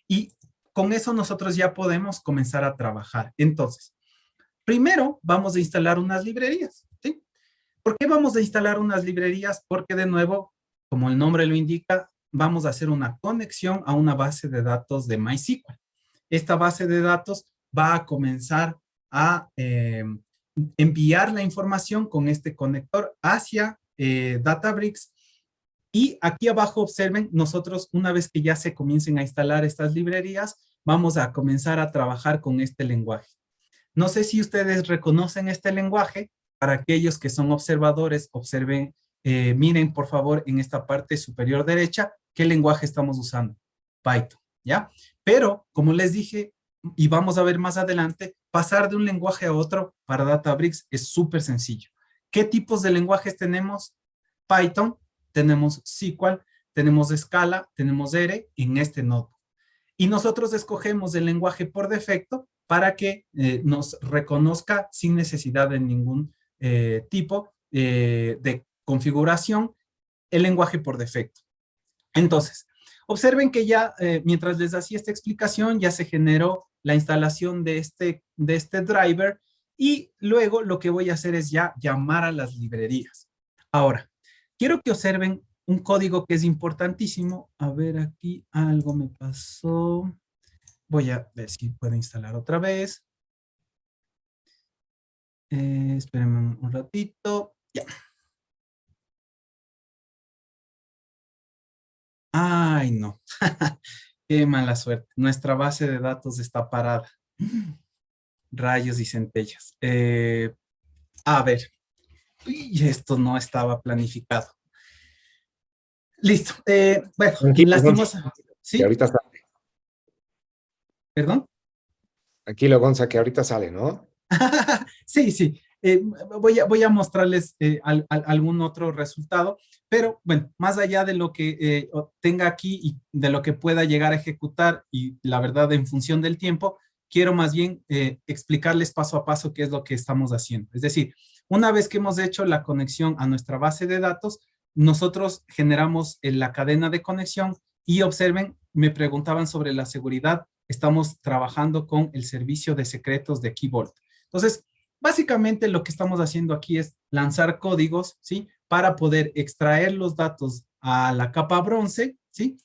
y con eso nosotros ya podemos comenzar a trabajar. Entonces, primero vamos a instalar unas librerías, ¿sí? ¿Por qué vamos a instalar unas librerías? Porque de nuevo, como el nombre lo indica, vamos a hacer una conexión a una base de datos de MySQL. Esta base de datos va a comenzar a enviar la información con este conector hacia Databricks. Y aquí abajo observen, nosotros una vez que ya se comiencen a instalar estas librerías, vamos a comenzar a trabajar con este lenguaje. No sé si ustedes reconocen este lenguaje. Para aquellos que son observadores, observen, miren por favor en esta parte superior derecha, qué lenguaje estamos usando. Python, ¿ya? Pero, como les dije, y vamos a ver más adelante, pasar de un lenguaje a otro para Databricks es súper sencillo. ¿Qué tipos de lenguajes tenemos? Python, tenemos SQL, tenemos Scala, tenemos R en este nodo. Y nosotros escogemos el lenguaje por defecto para que nos reconozca sin necesidad de ningún tipo de configuración el lenguaje por defecto. Entonces, observen que ya mientras les hacía esta explicación ya se generó la instalación de este driver y luego lo que voy a hacer es ya llamar a las librerías. Ahora, quiero que observen un código que es importantísimo. A ver, aquí algo me pasó. Voy a ver si puedo instalar otra vez. Espérenme un ratito. Ya. Ay, no. Qué mala suerte. Nuestra base de datos está parada. Rayos y centellas. A ver. Y esto no estaba planificado. Listo. Bueno, Tranquilo, Gonza, lastimosa. que ¿Sí? ahorita sale. ¿Perdón? Tranquilo, Gonza, que ahorita sale, ¿no? Sí, sí. Voy a mostrarles algún otro resultado, pero bueno, más allá de lo que tenga aquí y de lo que pueda llegar a ejecutar y la verdad en función del tiempo, quiero más bien explicarles paso a paso qué es lo que estamos haciendo. Es decir, una vez que hemos hecho la conexión a nuestra base de datos, nosotros generamos la cadena de conexión y observen, me preguntaban sobre la seguridad, estamos trabajando con el servicio de secretos de Key Vault. Entonces, básicamente lo que estamos haciendo aquí es lanzar códigos, ¿sí? Para poder extraer los datos a la capa bronce, ¿sí?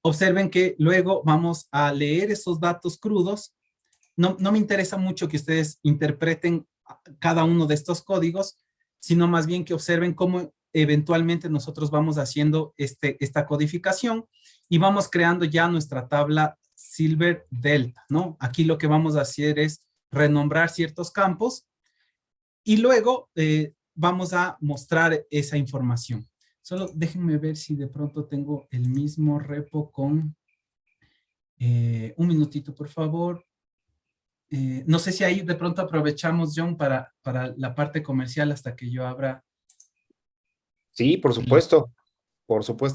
Observen que luego vamos a leer esos datos crudos. No me interesa mucho que ustedes interpreten cada uno de estos códigos, sino más bien que observen cómo eventualmente nosotros vamos haciendo esta codificación y vamos creando ya nuestra tabla Silver Delta, ¿no? Aquí lo que vamos a hacer es renombrar ciertos campos y luego vamos a mostrar esa información. Solo déjenme ver si de pronto tengo el mismo repo con... un minutito, por favor. No sé si ahí de pronto aprovechamos, John, para la parte comercial hasta que yo abra. Sí, por supuesto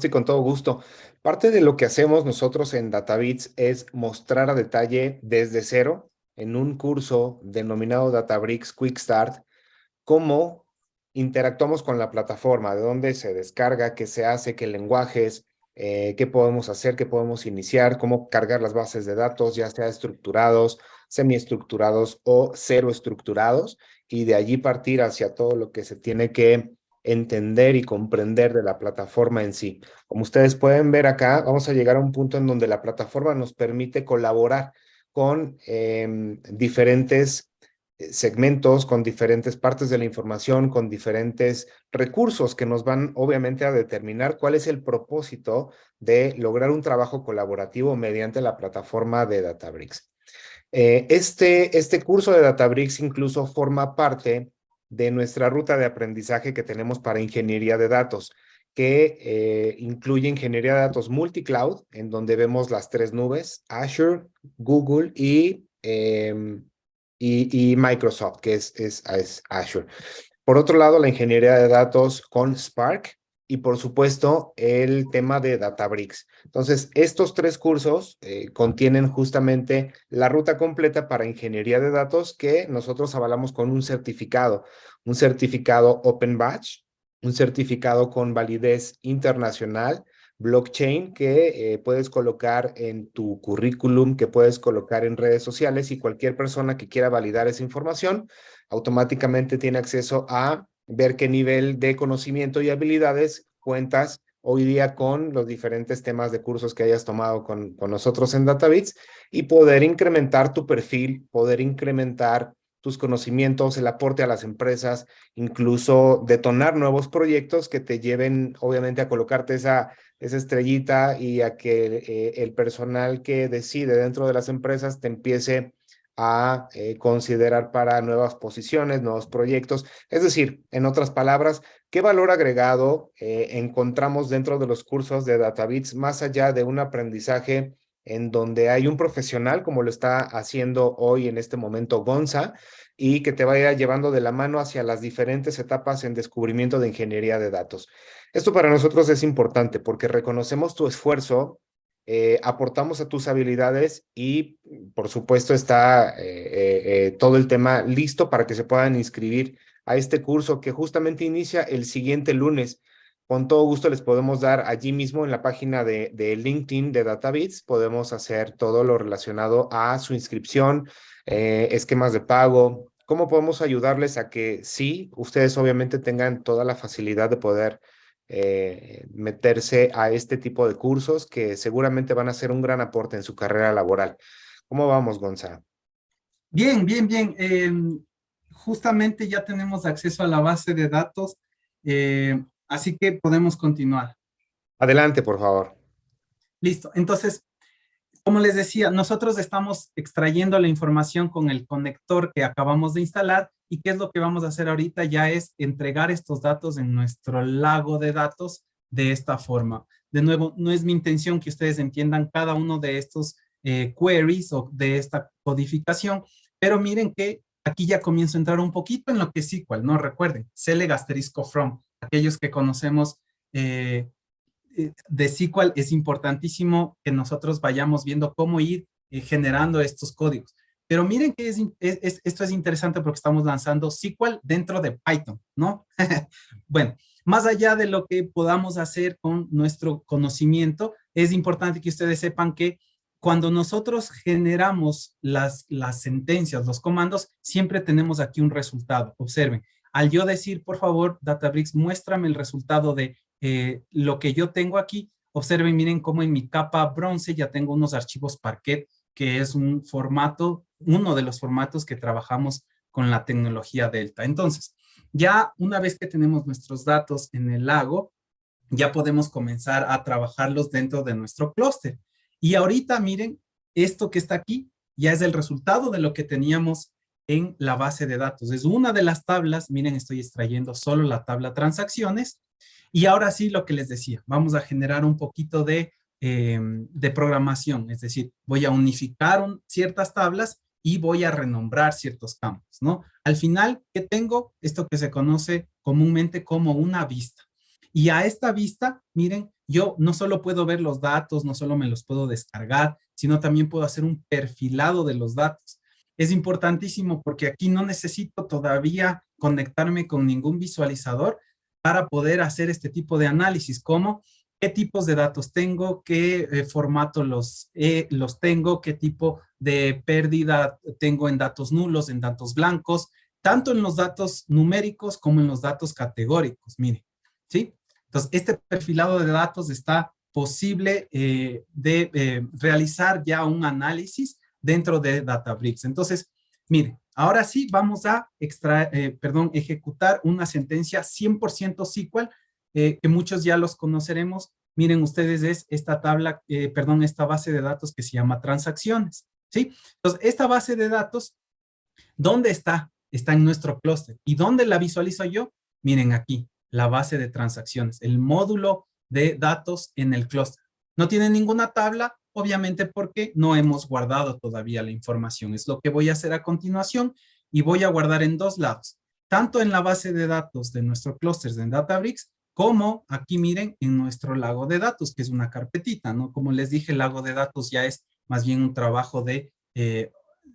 y con todo gusto. Parte de lo que hacemos nosotros en DataBits es mostrar a detalle desde cero en un curso denominado Databricks Quick Start cómo interactuamos con la plataforma, de dónde se descarga, qué se hace, qué lenguajes, qué podemos hacer, qué podemos iniciar, cómo cargar las bases de datos, ya sea estructurados, semiestructurados o cero estructurados, y de allí partir hacia todo lo que se tiene que entender y comprender de la plataforma en sí. Como ustedes pueden ver acá, vamos a llegar a un punto en donde la plataforma nos permite colaborar con diferentes segmentos, con diferentes partes de la información, con diferentes recursos que nos van obviamente a determinar cuál es el propósito de lograr un trabajo colaborativo mediante la plataforma de Databricks. Este curso de Databricks incluso forma parte de nuestra ruta de aprendizaje que tenemos para ingeniería de datos, que incluye ingeniería de datos multicloud, en donde vemos las tres nubes, Azure, Google y Microsoft, que es Azure. Por otro lado, la ingeniería de datos con Spark y por supuesto el tema de Databricks. Entonces, estos tres cursos contienen justamente la ruta completa para ingeniería de datos que nosotros avalamos con un certificado Open Batch, un certificado con validez internacional, blockchain, que puedes colocar en tu currículum, que puedes colocar en redes sociales, y cualquier persona que quiera validar esa información automáticamente tiene acceso a ver qué nivel de conocimiento y habilidades cuentas hoy día con los diferentes temas de cursos que hayas tomado con nosotros en Databits, y poder incrementar tu perfil, poder incrementar tus conocimientos, el aporte a las empresas, incluso detonar nuevos proyectos que te lleven obviamente a colocarte esa estrellita, y a que el personal que decide dentro de las empresas te empiece a considerar para nuevas posiciones, nuevos proyectos. Es decir, en otras palabras, ¿qué valor agregado encontramos dentro de los cursos de Databits, más allá de un aprendizaje en donde hay un profesional, como lo está haciendo hoy en este momento Gonza, y que te vaya llevando de la mano hacia las diferentes etapas en descubrimiento de ingeniería de datos? Esto para nosotros es importante porque reconocemos tu esfuerzo, aportamos a tus habilidades, y por supuesto está todo el tema listo para que se puedan inscribir a este curso que justamente inicia el siguiente lunes. Con todo gusto les podemos dar allí mismo en la página de LinkedIn de Databits, podemos hacer todo lo relacionado a su inscripción, esquemas de pago, cómo podemos ayudarles a que sí, ustedes obviamente tengan toda la facilidad de poder meterse a este tipo de cursos que seguramente van a ser un gran aporte en su carrera laboral. ¿Cómo vamos, Gonza? Bien, bien, bien. Justamente ya tenemos acceso a la base de datos, así que podemos continuar. Adelante, por favor. Listo. Entonces, como les decía, nosotros estamos extrayendo la información con el conector que acabamos de instalar, y qué es lo que vamos a hacer ahorita ya es entregar estos datos en nuestro lago de datos de esta forma. De nuevo, no es mi intención que ustedes entiendan cada uno de estos queries o de esta codificación, pero miren que aquí ya comienzo a entrar un poquito en lo que es SQL, ¿no? Recuerden, select asterisco from, aquellos que conocemos de SQL, es importantísimo que nosotros vayamos viendo cómo ir generando estos códigos. Pero miren que esto es interesante porque estamos lanzando SQL dentro de Python, ¿no? Bueno, más allá de lo que podamos hacer con nuestro conocimiento, es importante que ustedes sepan que cuando nosotros generamos las sentencias, los comandos, siempre tenemos aquí un resultado. Observen, al yo decir, por favor, Databricks, muéstrame el resultado de lo que yo tengo aquí, observen, miren cómo en mi capa bronce ya tengo unos archivos Parquet, que es un formato, uno de los formatos que trabajamos con la tecnología Delta. Entonces, ya una vez que tenemos nuestros datos en el lago, ya podemos comenzar a trabajarlos dentro de nuestro clúster. Y ahorita, miren, esto que está aquí ya es el resultado de lo que teníamos en la base de datos. Es una de las tablas, miren, estoy extrayendo solo la tabla transacciones. Y ahora sí, lo que les decía, vamos a generar un poquito de programación, es decir, voy a unificar ciertas tablas y voy a renombrar ciertos campos, ¿no? Al final, ¿qué tengo? Esto que se conoce comúnmente como una vista. Y a esta vista, miren, yo no solo puedo ver los datos, no solo me los puedo descargar, sino también puedo hacer un perfilado de los datos. Es importantísimo porque aquí no necesito todavía conectarme con ningún visualizador para poder hacer este tipo de análisis, como qué tipos de datos tengo, qué formato los tengo, qué tipo de pérdida tengo en datos nulos, en datos blancos, tanto en los datos numéricos como en los datos categóricos, mire, ¿sí? Entonces, este perfilado de datos está posible de realizar ya un análisis dentro de Databricks. Entonces, mire, ahora sí vamos a ejecutar una sentencia 100% SQL, que muchos ya los conoceremos. Miren ustedes, es esta tabla, esta base de datos que se llama transacciones, ¿sí? Entonces, esta base de datos, ¿dónde está? Está en nuestro clúster. ¿Y dónde la visualizo yo? Miren aquí, la base de transacciones, el módulo de datos en el clúster. No tiene ninguna tabla, obviamente porque no hemos guardado todavía la información. Es lo que voy a hacer a continuación, y voy a guardar en dos lados, tanto en la base de datos de nuestro clúster en Databricks como aquí miren en nuestro lago de datos, que es una carpetita, ¿no? Como les dije, el lago de datos ya es más bien un trabajo de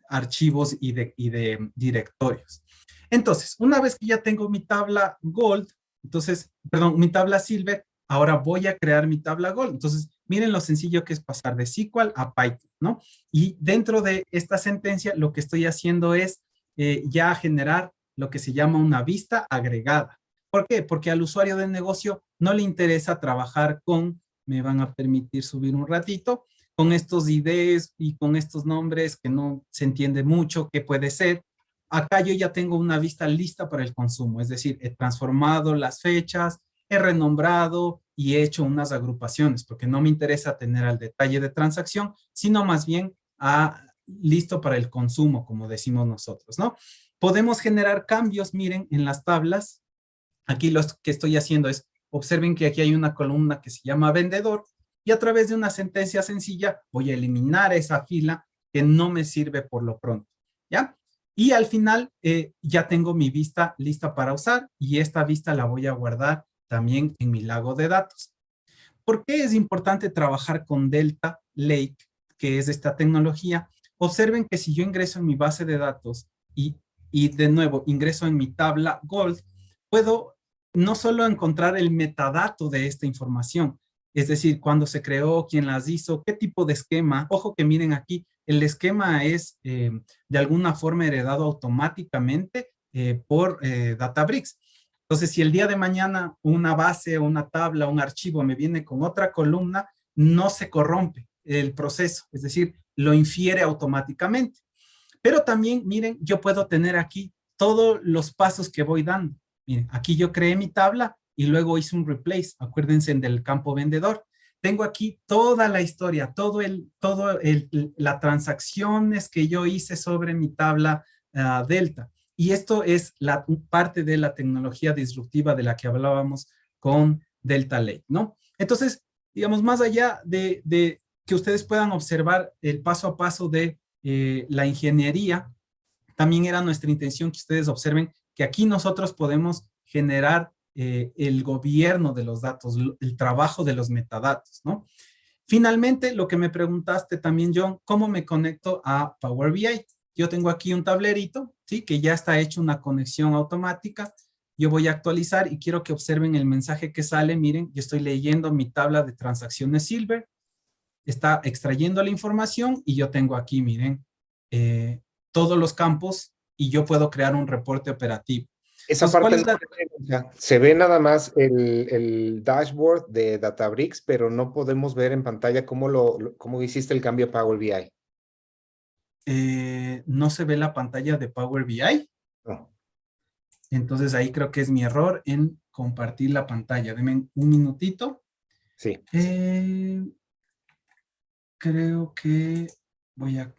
archivos y de directorios. Entonces, una vez que ya tengo mi tabla Gold, entonces, perdón, mi tabla Silver, ahora voy a crear mi tabla Gold. Entonces, miren lo sencillo que es pasar de SQL a Python, ¿no? Y dentro de esta sentencia, lo que estoy haciendo es ya generar lo que se llama una vista agregada. ¿Por qué? Porque al usuario del negocio no le interesa trabajar con, me van a permitir subir un ratito, con estos IDs y con estos nombres que no se entiende mucho qué puede ser. Acá yo ya tengo una vista lista para el consumo, es decir, he transformado las fechas, he renombrado y he hecho unas agrupaciones, porque no me interesa tener al detalle de transacción, sino más bien listo para el consumo, como decimos nosotros, ¿no? Podemos generar cambios, miren, en las tablas. Aquí lo que estoy haciendo es, observen que aquí hay una columna que se llama vendedor y a través de una sentencia sencilla voy a eliminar esa fila que no me sirve por lo pronto, ¿ya? Y al final ya tengo mi vista lista para usar y esta vista la voy a guardar también en mi lago de datos. ¿Por qué es importante trabajar con Delta Lake, que es esta tecnología? Observen que si yo ingreso en mi base de datos y de nuevo ingreso en mi tabla Gold, puedo no solo encontrar el metadato de esta información, es decir, cuándo se creó, quién las hizo, qué tipo de esquema. Ojo que miren aquí, el esquema es de alguna forma heredado automáticamente por Databricks. Entonces, si el día de mañana una base, una tabla, un archivo me viene con otra columna, no se corrompe el proceso, es decir, lo infiere automáticamente. Pero también, miren, yo puedo tener aquí todos los pasos que voy dando. Miren, aquí yo creé mi tabla y luego hice un replace. Acuérdense del campo vendedor. Tengo aquí toda la historia, las transacciones que yo hice sobre mi tabla Delta. Y esto es parte de la tecnología disruptiva de la que hablábamos con Delta Lake, ¿no? Entonces, digamos, más allá de que ustedes puedan observar el paso a paso de la ingeniería, también era nuestra intención que ustedes observen que aquí nosotros podemos generar el gobierno de los datos, el trabajo de los metadatos, ¿no? Finalmente, lo que me preguntaste también, John, ¿cómo me conecto a Power BI? Yo tengo aquí un tablerito, ¿sí? Que ya está hecho una conexión automática. Yo voy a actualizar y quiero que observen el mensaje que sale. Miren, yo estoy leyendo mi tabla de transacciones Silver, está extrayendo la información y yo tengo aquí, miren, todos los campos y yo puedo crear un reporte operativo. Esa Entonces, ¿cuál parte es no la? se ve, o sea, se ve nada más el dashboard de Databricks, pero no podemos ver en pantalla cómo hiciste el cambio a Power BI. No se ve la pantalla de Power BI. No, Entonces ahí creo que es mi error en compartir la pantalla. Denme un minutito. sí. Creo que voy a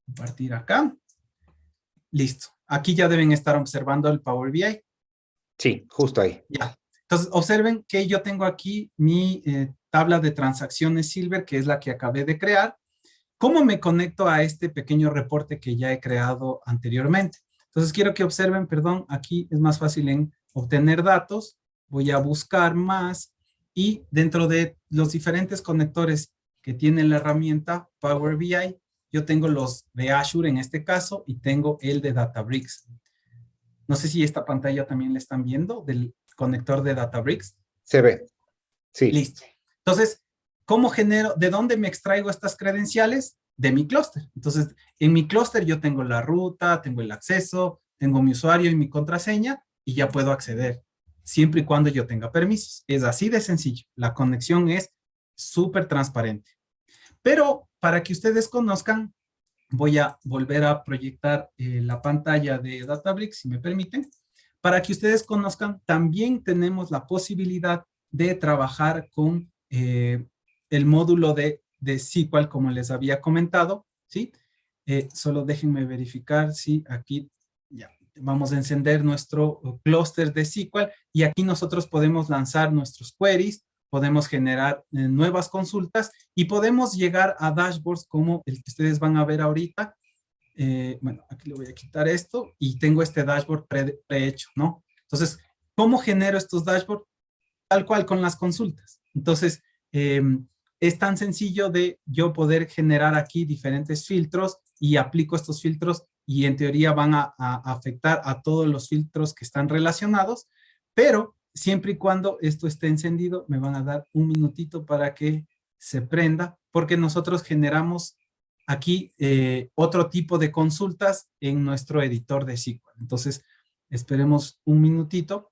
compartir acá. Listo. Aquí ya deben estar observando el Power BI. Sí, justo ahí. Ya. Entonces, observen que yo tengo aquí mi tabla de transacciones Silver, que es la que acabé de crear. ¿Cómo me conecto a este pequeño reporte que ya he creado anteriormente? Entonces, quiero que observen, perdón, aquí es más fácil en obtener datos. Voy a buscar más y dentro de los diferentes conectores que tiene la herramienta Power BI, yo tengo los de Azure en este caso y tengo el de Databricks. No sé si esta pantalla también la están viendo del conector de Databricks. Se ve, sí. Listo. Entonces, ¿cómo genero? ¿De dónde me extraigo estas credenciales? De mi clúster. Entonces, en mi clúster yo tengo la ruta, tengo el acceso, tengo mi usuario y mi contraseña y ya puedo acceder, siempre y cuando yo tenga permisos. Es así de sencillo. La conexión es súper transparente. Pero para que ustedes conozcan, voy a volver a proyectar la pantalla de Databricks, si me permiten. Para que ustedes conozcan, también tenemos la posibilidad de trabajar con el módulo de SQL, como les había comentado, ¿sí? Solo déjenme verificar si aquí ya vamos a encender nuestro clúster de SQL y aquí nosotros podemos lanzar nuestros queries, podemos generar nuevas consultas y podemos llegar a dashboards como el que ustedes van a ver ahorita. Bueno, aquí le voy a quitar esto y tengo este dashboard prehecho, ¿no? Entonces, ¿Cómo genero estos dashboards? Tal cual con las consultas. Entonces, es tan sencillo de yo poder generar aquí diferentes filtros y aplico estos filtros y en teoría van a afectar a todos los filtros que están relacionados, pero siempre y cuando esto esté encendido, me van a dar un minutito para que se prenda, porque nosotros generamos aquí otro tipo de consultas en nuestro editor de SQL. Entonces, esperemos un minutito.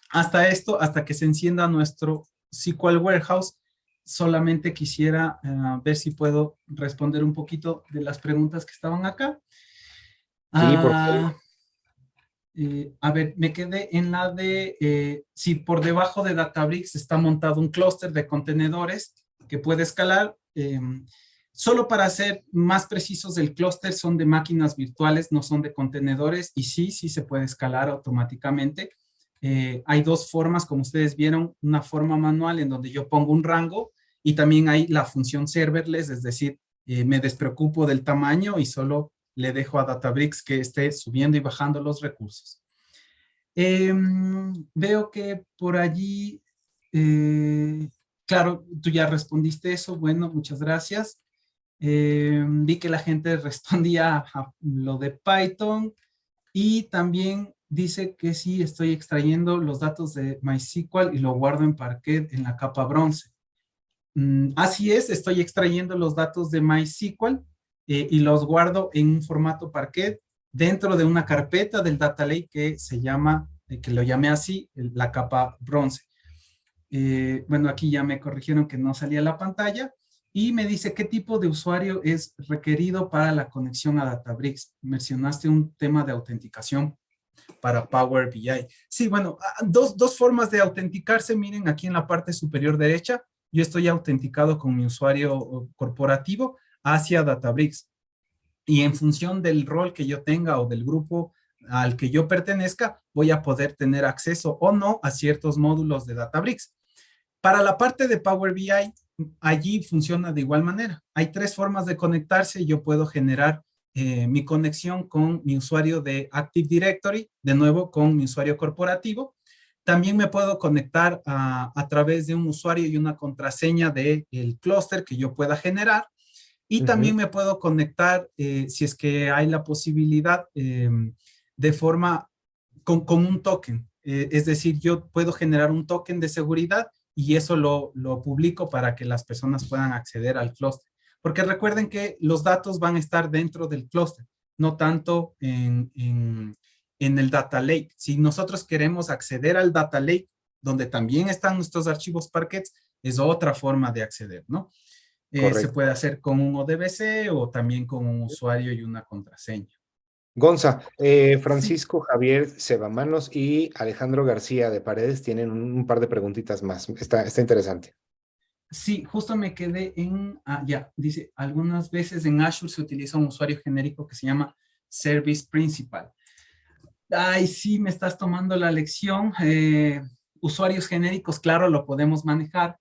Hasta que se encienda nuestro SQL Warehouse, solamente quisiera ver si puedo responder un poquito de las preguntas que estaban acá. Sí, por favor. Ah, a ver, me quedé en la de si por debajo de Databricks está montado un clúster de contenedores que puede escalar. Solo para ser más precisos, el clúster son de máquinas virtuales, no son de contenedores, y sí, sí se puede escalar automáticamente. Hay dos formas, como ustedes vieron, una forma manual en donde yo pongo un rango y también hay la función serverless, es decir, me despreocupo del tamaño y solo le dejo a Databricks que esté subiendo y bajando los recursos. Veo que por allí, claro, tú ya respondiste eso, bueno, muchas gracias. Vi que la gente respondía a lo de Python y también dice que sí, estoy extrayendo los datos de MySQL y lo guardo en Parquet en la capa bronce. Así es, estoy extrayendo los datos de MySQL y los guardo en un formato Parquet dentro de una carpeta del Data Lake que se llama, que lo llamé así, la capa bronce. Bueno, aquí ya me corrigieron que no salía la pantalla y me dice qué tipo de usuario es requerido para la conexión a Databricks. Mencionaste un tema de autenticación para Power BI. Sí, bueno, dos formas de autenticarse. Miren, aquí en la parte superior derecha, yo estoy autenticado con mi usuario corporativo hacia Databricks. Y en función del rol que yo tenga o del grupo al que yo pertenezca, voy a poder tener acceso o no a ciertos módulos de Databricks. Para la parte de Power BI, allí funciona de igual manera. Hay tres formas de conectarse. Yo puedo generar mi conexión con mi usuario de Active Directory, de nuevo con mi usuario corporativo. También me puedo conectar a través de un usuario y una contraseña del clúster que yo pueda generar. Y también me puedo conectar, si es que hay la posibilidad, de forma con un token. Es decir, yo puedo generar un token de seguridad y eso lo publico para que las personas puedan acceder al clúster. Porque recuerden que los datos van a estar dentro del clúster, no tanto en el data lake. Si nosotros queremos acceder al data lake, donde también están nuestros archivos Parquets, es otra forma de acceder, ¿no? Se Correcto. puede hacer con un ODBC o también con un usuario y una contraseña. Gonza, Sí, Francisco Javier Sebamanos y Alejandro García de Paredes tienen un par de preguntitas más. Está interesante. sí, justo me quedé ya, dice, algunas veces en Azure se utiliza un usuario genérico que se llama Service Principal. Ay, sí, me estás tomando la lección. Usuarios genéricos, claro, lo podemos manejar,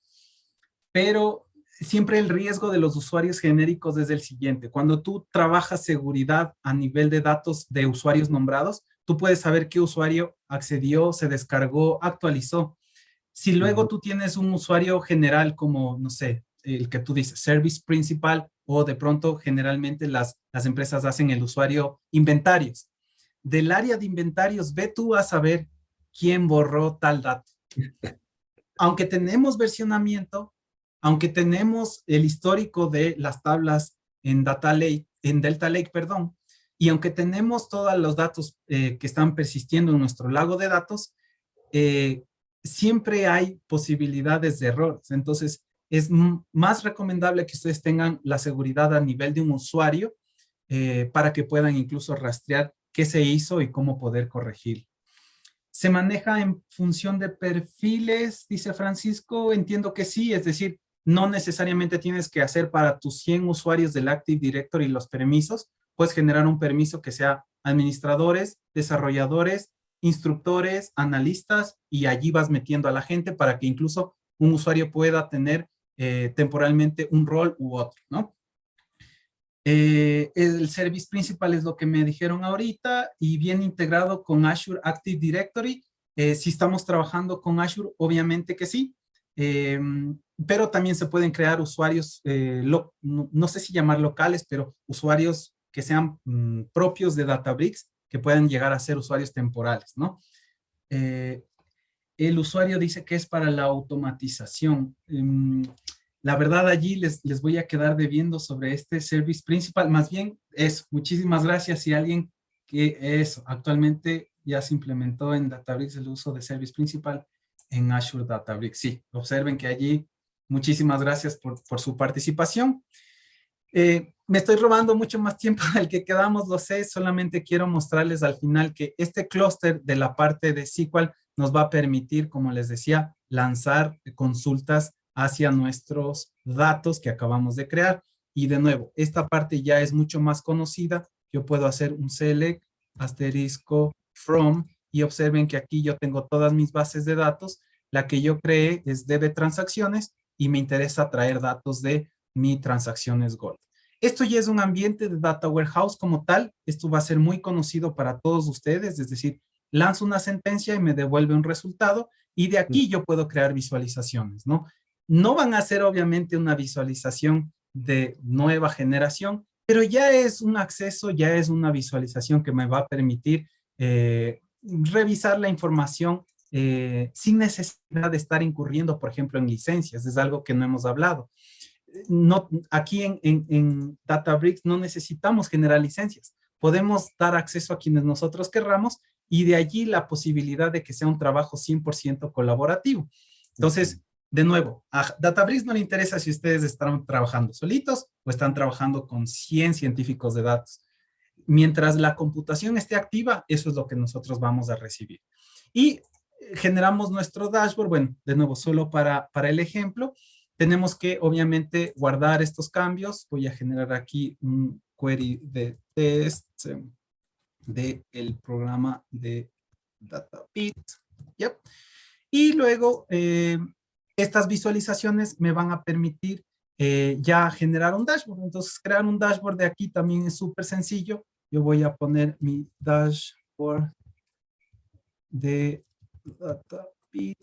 pero siempre el riesgo de los usuarios genéricos es el siguiente. Cuando tú trabajas seguridad a nivel de datos de usuarios nombrados, tú puedes saber qué usuario accedió, se descargó, actualizó. Si luego Ujú. tú tienes un usuario general como, no sé, el que tú dices, service principal, o de pronto generalmente las empresas hacen el usuario inventarios. Del área de inventarios, ve tú a saber quién borró tal dato. Aunque tenemos versionamiento, aunque tenemos el histórico de las tablas en Data Lake, en Delta Lake, perdón, y aunque tenemos todos los datos que están persistiendo en nuestro lago de datos, eh, siempre hay posibilidades de errores. Entonces, es más recomendable que ustedes tengan la seguridad a nivel de un usuario para que puedan incluso rastrear qué se hizo y cómo poder corregir. ¿Se maneja en función de perfiles? Dice Francisco. Entiendo que sí, es decir, no necesariamente tienes que hacer para tus 100 usuarios del Active Directory los permisos. Puedes generar un permiso que sea administradores, desarrolladores, instructores, analistas, y allí vas metiendo a la gente para que incluso un usuario pueda tener temporalmente un rol u otro, ¿no? El service principal es lo que me dijeron ahorita y viene integrado con Azure Active Directory. Si estamos trabajando con Azure, obviamente que sí, eh, pero también se pueden crear usuarios, no sé si llamar locales, pero usuarios que sean propios de Databricks, que puedan llegar a ser usuarios temporales, ¿no? Eh, el usuario dice que es para la automatización. La verdad, allí les voy a quedar debiendo sobre este service principal. Más bien, eso, muchísimas gracias. Si alguien que eso, actualmente ya se implementó en Databricks el uso de service principal en Azure Databricks. Sí, observen que allí, muchísimas gracias por su participación. Me estoy robando mucho más tiempo del que quedamos, lo sé, solamente quiero mostrarles al final que este clúster de la parte de SQL nos va a permitir, como les decía, lanzar consultas hacia nuestros datos que acabamos de crear. Y de nuevo, esta parte ya es mucho más conocida. Yo puedo hacer un select asterisco from y observen que aquí yo tengo todas mis bases de datos. La que yo creé es DB transacciones y me interesa traer datos de mi transacciones Gold. Esto ya es un ambiente de Data Warehouse como tal. Esto va a ser muy conocido para todos ustedes, es decir, lanzo una sentencia y me devuelve un resultado y de aquí yo puedo crear visualizaciones, ¿no? No van a ser obviamente una visualización de nueva generación, pero ya es un acceso, ya es una visualización que me va a permitir revisar la información sin necesidad de estar incurriendo, por ejemplo, en licencias. Es algo que no hemos hablado. No, aquí en Databricks no necesitamos generar licencias. Podemos dar acceso a quienes nosotros querramos y de allí la posibilidad de que sea un trabajo 100% colaborativo. Entonces, de nuevo, a Databricks no le interesa si ustedes están trabajando solitos o están trabajando con 100 científicos de datos. Mientras la computación esté activa, eso es lo que nosotros vamos a recibir. Y generamos nuestro dashboard, bueno, de nuevo, solo para el ejemplo, tenemos que obviamente guardar estos cambios. Voy a generar aquí un query de test del programa de DataBit. Yep. Y luego estas visualizaciones me van a permitir ya generar un dashboard. Entonces, crear un dashboard de aquí también es súper sencillo. Yo voy a poner mi dashboard de DataBit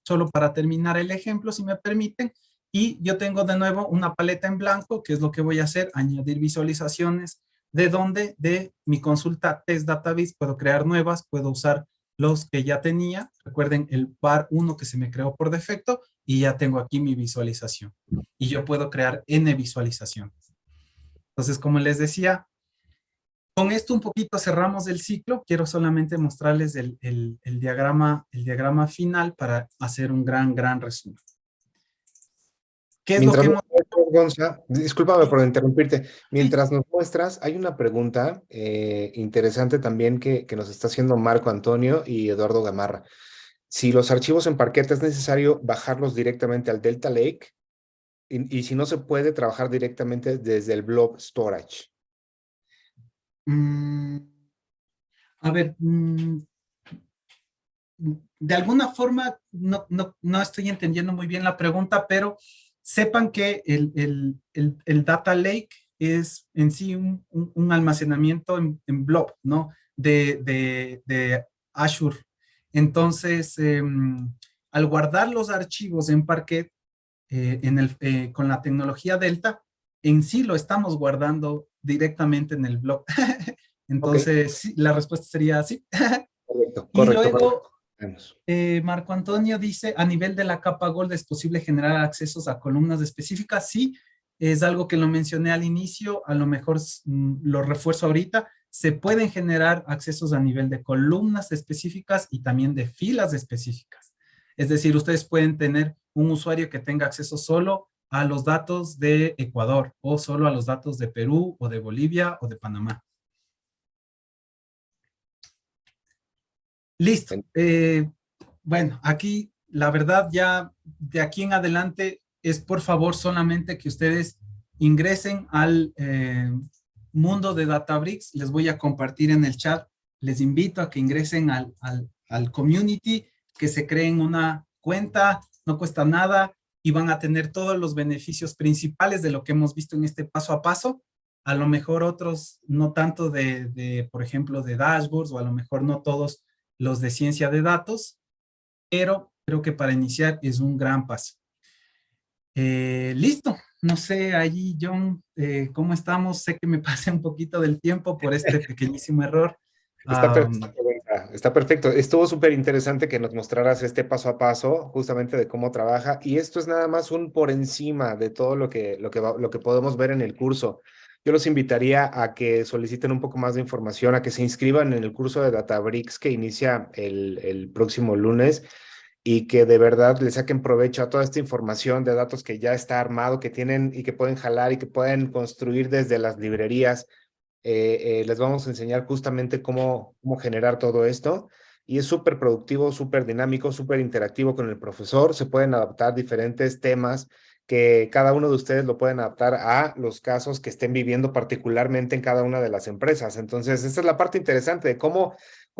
solo para terminar el ejemplo, si me permiten. Y yo tengo de nuevo una paleta en blanco, que es lo que voy a hacer, añadir visualizaciones. ¿De dónde? De mi consulta Test Database. Puedo crear nuevas, puedo usar los que ya tenía. Recuerden el var 1 que se me creó por defecto y ya tengo aquí mi visualización. Y yo puedo crear N visualizaciones. Entonces, como les decía, con esto un poquito cerramos el ciclo. Quiero solamente mostrarles el diagrama final para hacer un gran resumen. ¿Qué es lo Mientras que nos hemos muestras, Gonza, discúlpame por interrumpirte, sí, mientras nos muestras, hay una pregunta interesante también que nos está haciendo Marco Antonio y Eduardo Gamarra. Si los archivos en Parquet es necesario bajarlos directamente al Delta Lake y si no se puede trabajar directamente desde el Blob Storage. mm, a ver, de alguna forma no estoy entendiendo muy bien la pregunta, pero sepan que el Data Lake es en sí un almacenamiento en blob, ¿no? De Azure. Entonces, al guardar los archivos en Parquet, con la tecnología Delta, en sí lo estamos guardando directamente en el blob. Ok, Entonces, sí, la respuesta sería sí. correcto, Y correcto, luego, correcto. Marco Antonio dice, a nivel de la capa Gold, ¿es posible generar accesos a columnas específicas? Sí, es algo que lo mencioné al inicio, a lo mejor lo refuerzo ahorita. Se pueden generar accesos a nivel de columnas específicas y también de filas específicas. Es decir, ustedes pueden tener un usuario que tenga acceso solo a los datos de Ecuador o solo a los datos de Perú o de Bolivia o de Panamá. Listo. Bueno, aquí la verdad ya de aquí en adelante es por favor solamente que ustedes ingresen al mundo de Databricks. Les voy a compartir en el chat. Les invito a que ingresen al community, que se creen una cuenta, no cuesta nada y van a tener todos los beneficios principales de lo que hemos visto en este paso a paso. A lo mejor otros no tanto por ejemplo, de dashboards o a lo mejor no todos los de ciencia de datos, pero creo que para iniciar es un gran paso. Listo, no sé, allí John, ¿cómo estamos? Sé que me pasé un poquito del tiempo por este pequeñísimo error. Está perfecto, Benja, está perfecto. Estuvo súper interesante que nos mostraras este paso a paso, justamente de cómo trabaja. Y esto es nada más un por encima de todo lo que podemos ver en el curso. Yo los invitaría a que soliciten un poco más de información, a que se inscriban en el curso de Databricks que inicia el próximo lunes y que de verdad le saquen provecho a toda esta información de datos que ya está armado, que tienen y que pueden jalar y que pueden construir desde las librerías. Les vamos a enseñar justamente cómo generar todo esto. Y es súper productivo, súper dinámico, súper interactivo con el profesor. Se pueden adaptar diferentes temas que cada uno de ustedes lo pueden adaptar a los casos que estén viviendo particularmente en cada una de las empresas. Entonces, esta es la parte interesante de cómo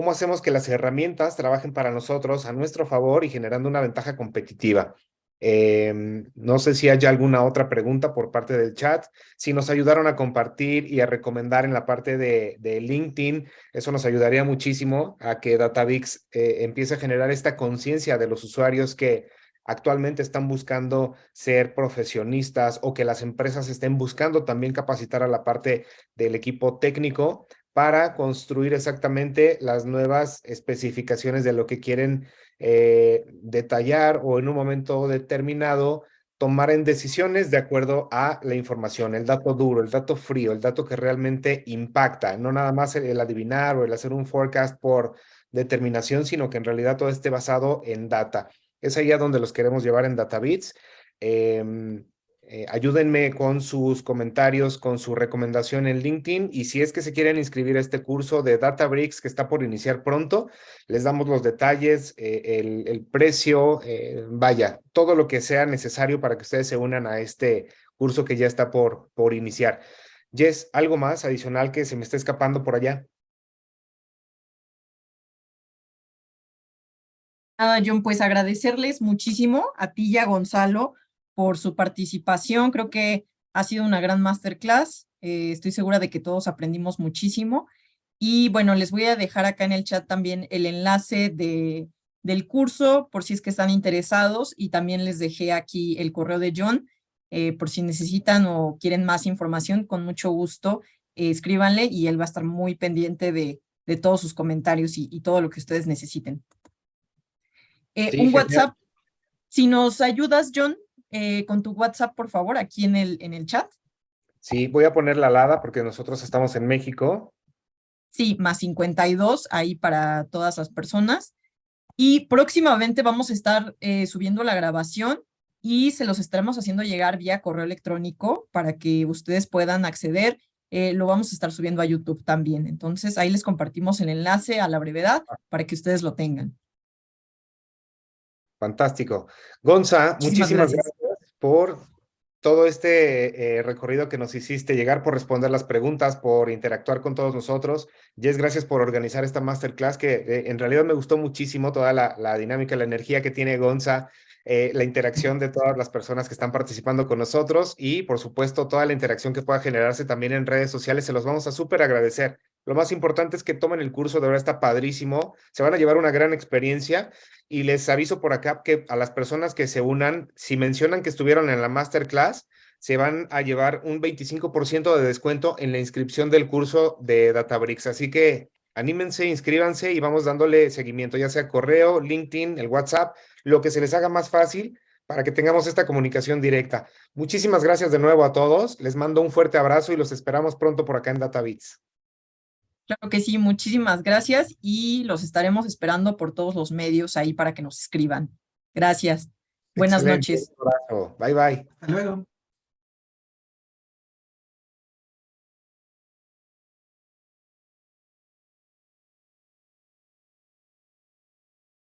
hacemos que las herramientas trabajen para nosotros a nuestro favor y generando una ventaja competitiva. No sé si hay alguna otra pregunta por parte del chat. Si nos ayudaron a compartir y a recomendar en la parte de LinkedIn, eso nos ayudaría muchísimo a que Datavix empiece a generar esta conciencia de los usuarios que actualmente están buscando ser profesionistas o que las empresas estén buscando también capacitar a la parte del equipo técnico para construir exactamente las nuevas especificaciones de lo que quieren detallar o en un momento determinado tomar en decisiones de acuerdo a la información, el dato duro, el dato frío, el dato que realmente impacta, no nada más el adivinar o el hacer un forecast por determinación, sino que en realidad todo esté basado en data. Es ahí a donde los queremos llevar en DataBits. Ayúdenme con sus comentarios, con su recomendación en LinkedIn y si es que se quieren inscribir a este curso de Databricks que está por iniciar pronto, les damos los detalles, el precio, vaya, todo lo que sea necesario para que ustedes se unan a este curso que ya está por iniciar. Jess, ¿algo más adicional que se me está escapando por allá? Nada, John, pues agradecerles muchísimo a ti y a Gonzalo por su participación. Creo que ha sido una gran masterclass. Estoy segura de que todos aprendimos muchísimo. Y bueno, les voy a dejar acá en el chat también el enlace del curso por si es que están interesados y también les dejé aquí el correo de John por si necesitan o quieren más información, con mucho gusto, escríbanle y él va a estar muy pendiente de todos sus comentarios y todo lo que ustedes necesiten. Sí, Un genial. WhatsApp, si nos ayudas, John, con tu WhatsApp, por favor, aquí en el chat. Sí, voy a poner la alada porque nosotros estamos en México. Sí, más 52 ahí para todas las personas. Y próximamente vamos a estar subiendo la grabación y se los estaremos haciendo llegar vía correo electrónico para que ustedes puedan acceder. Lo vamos a estar subiendo a YouTube también. Entonces ahí les compartimos el enlace a la brevedad para que ustedes lo tengan. Fantástico. Gonza, Muchísimas muchísimas gracias. gracias por todo este recorrido que nos hiciste, llegar por responder las preguntas, por interactuar con todos nosotros. Jess, gracias por organizar esta masterclass que en realidad me gustó muchísimo toda la dinámica, la energía que tiene Gonza, la interacción de todas las personas que están participando con nosotros y, por supuesto, toda la interacción que pueda generarse también en redes sociales. Se los vamos a súper agradecer. Lo más importante es que tomen el curso, de verdad está padrísimo. Se van a llevar una gran experiencia. Y les aviso por acá que a las personas que se unan, si mencionan que estuvieron en la masterclass, se van a llevar un 25% de descuento en la inscripción del curso de Databricks. Así que anímense, inscríbanse y vamos dándole seguimiento, ya sea correo, LinkedIn, el WhatsApp, lo que se les haga más fácil para que tengamos esta comunicación directa. Muchísimas gracias de nuevo a todos. Les mando un fuerte abrazo y los esperamos pronto por acá en DataBits. Claro que sí, muchísimas gracias y los estaremos esperando por todos los medios ahí para que nos escriban. Gracias. Buenas Excelente. noches. Un abrazo. Bye bye. Hasta luego.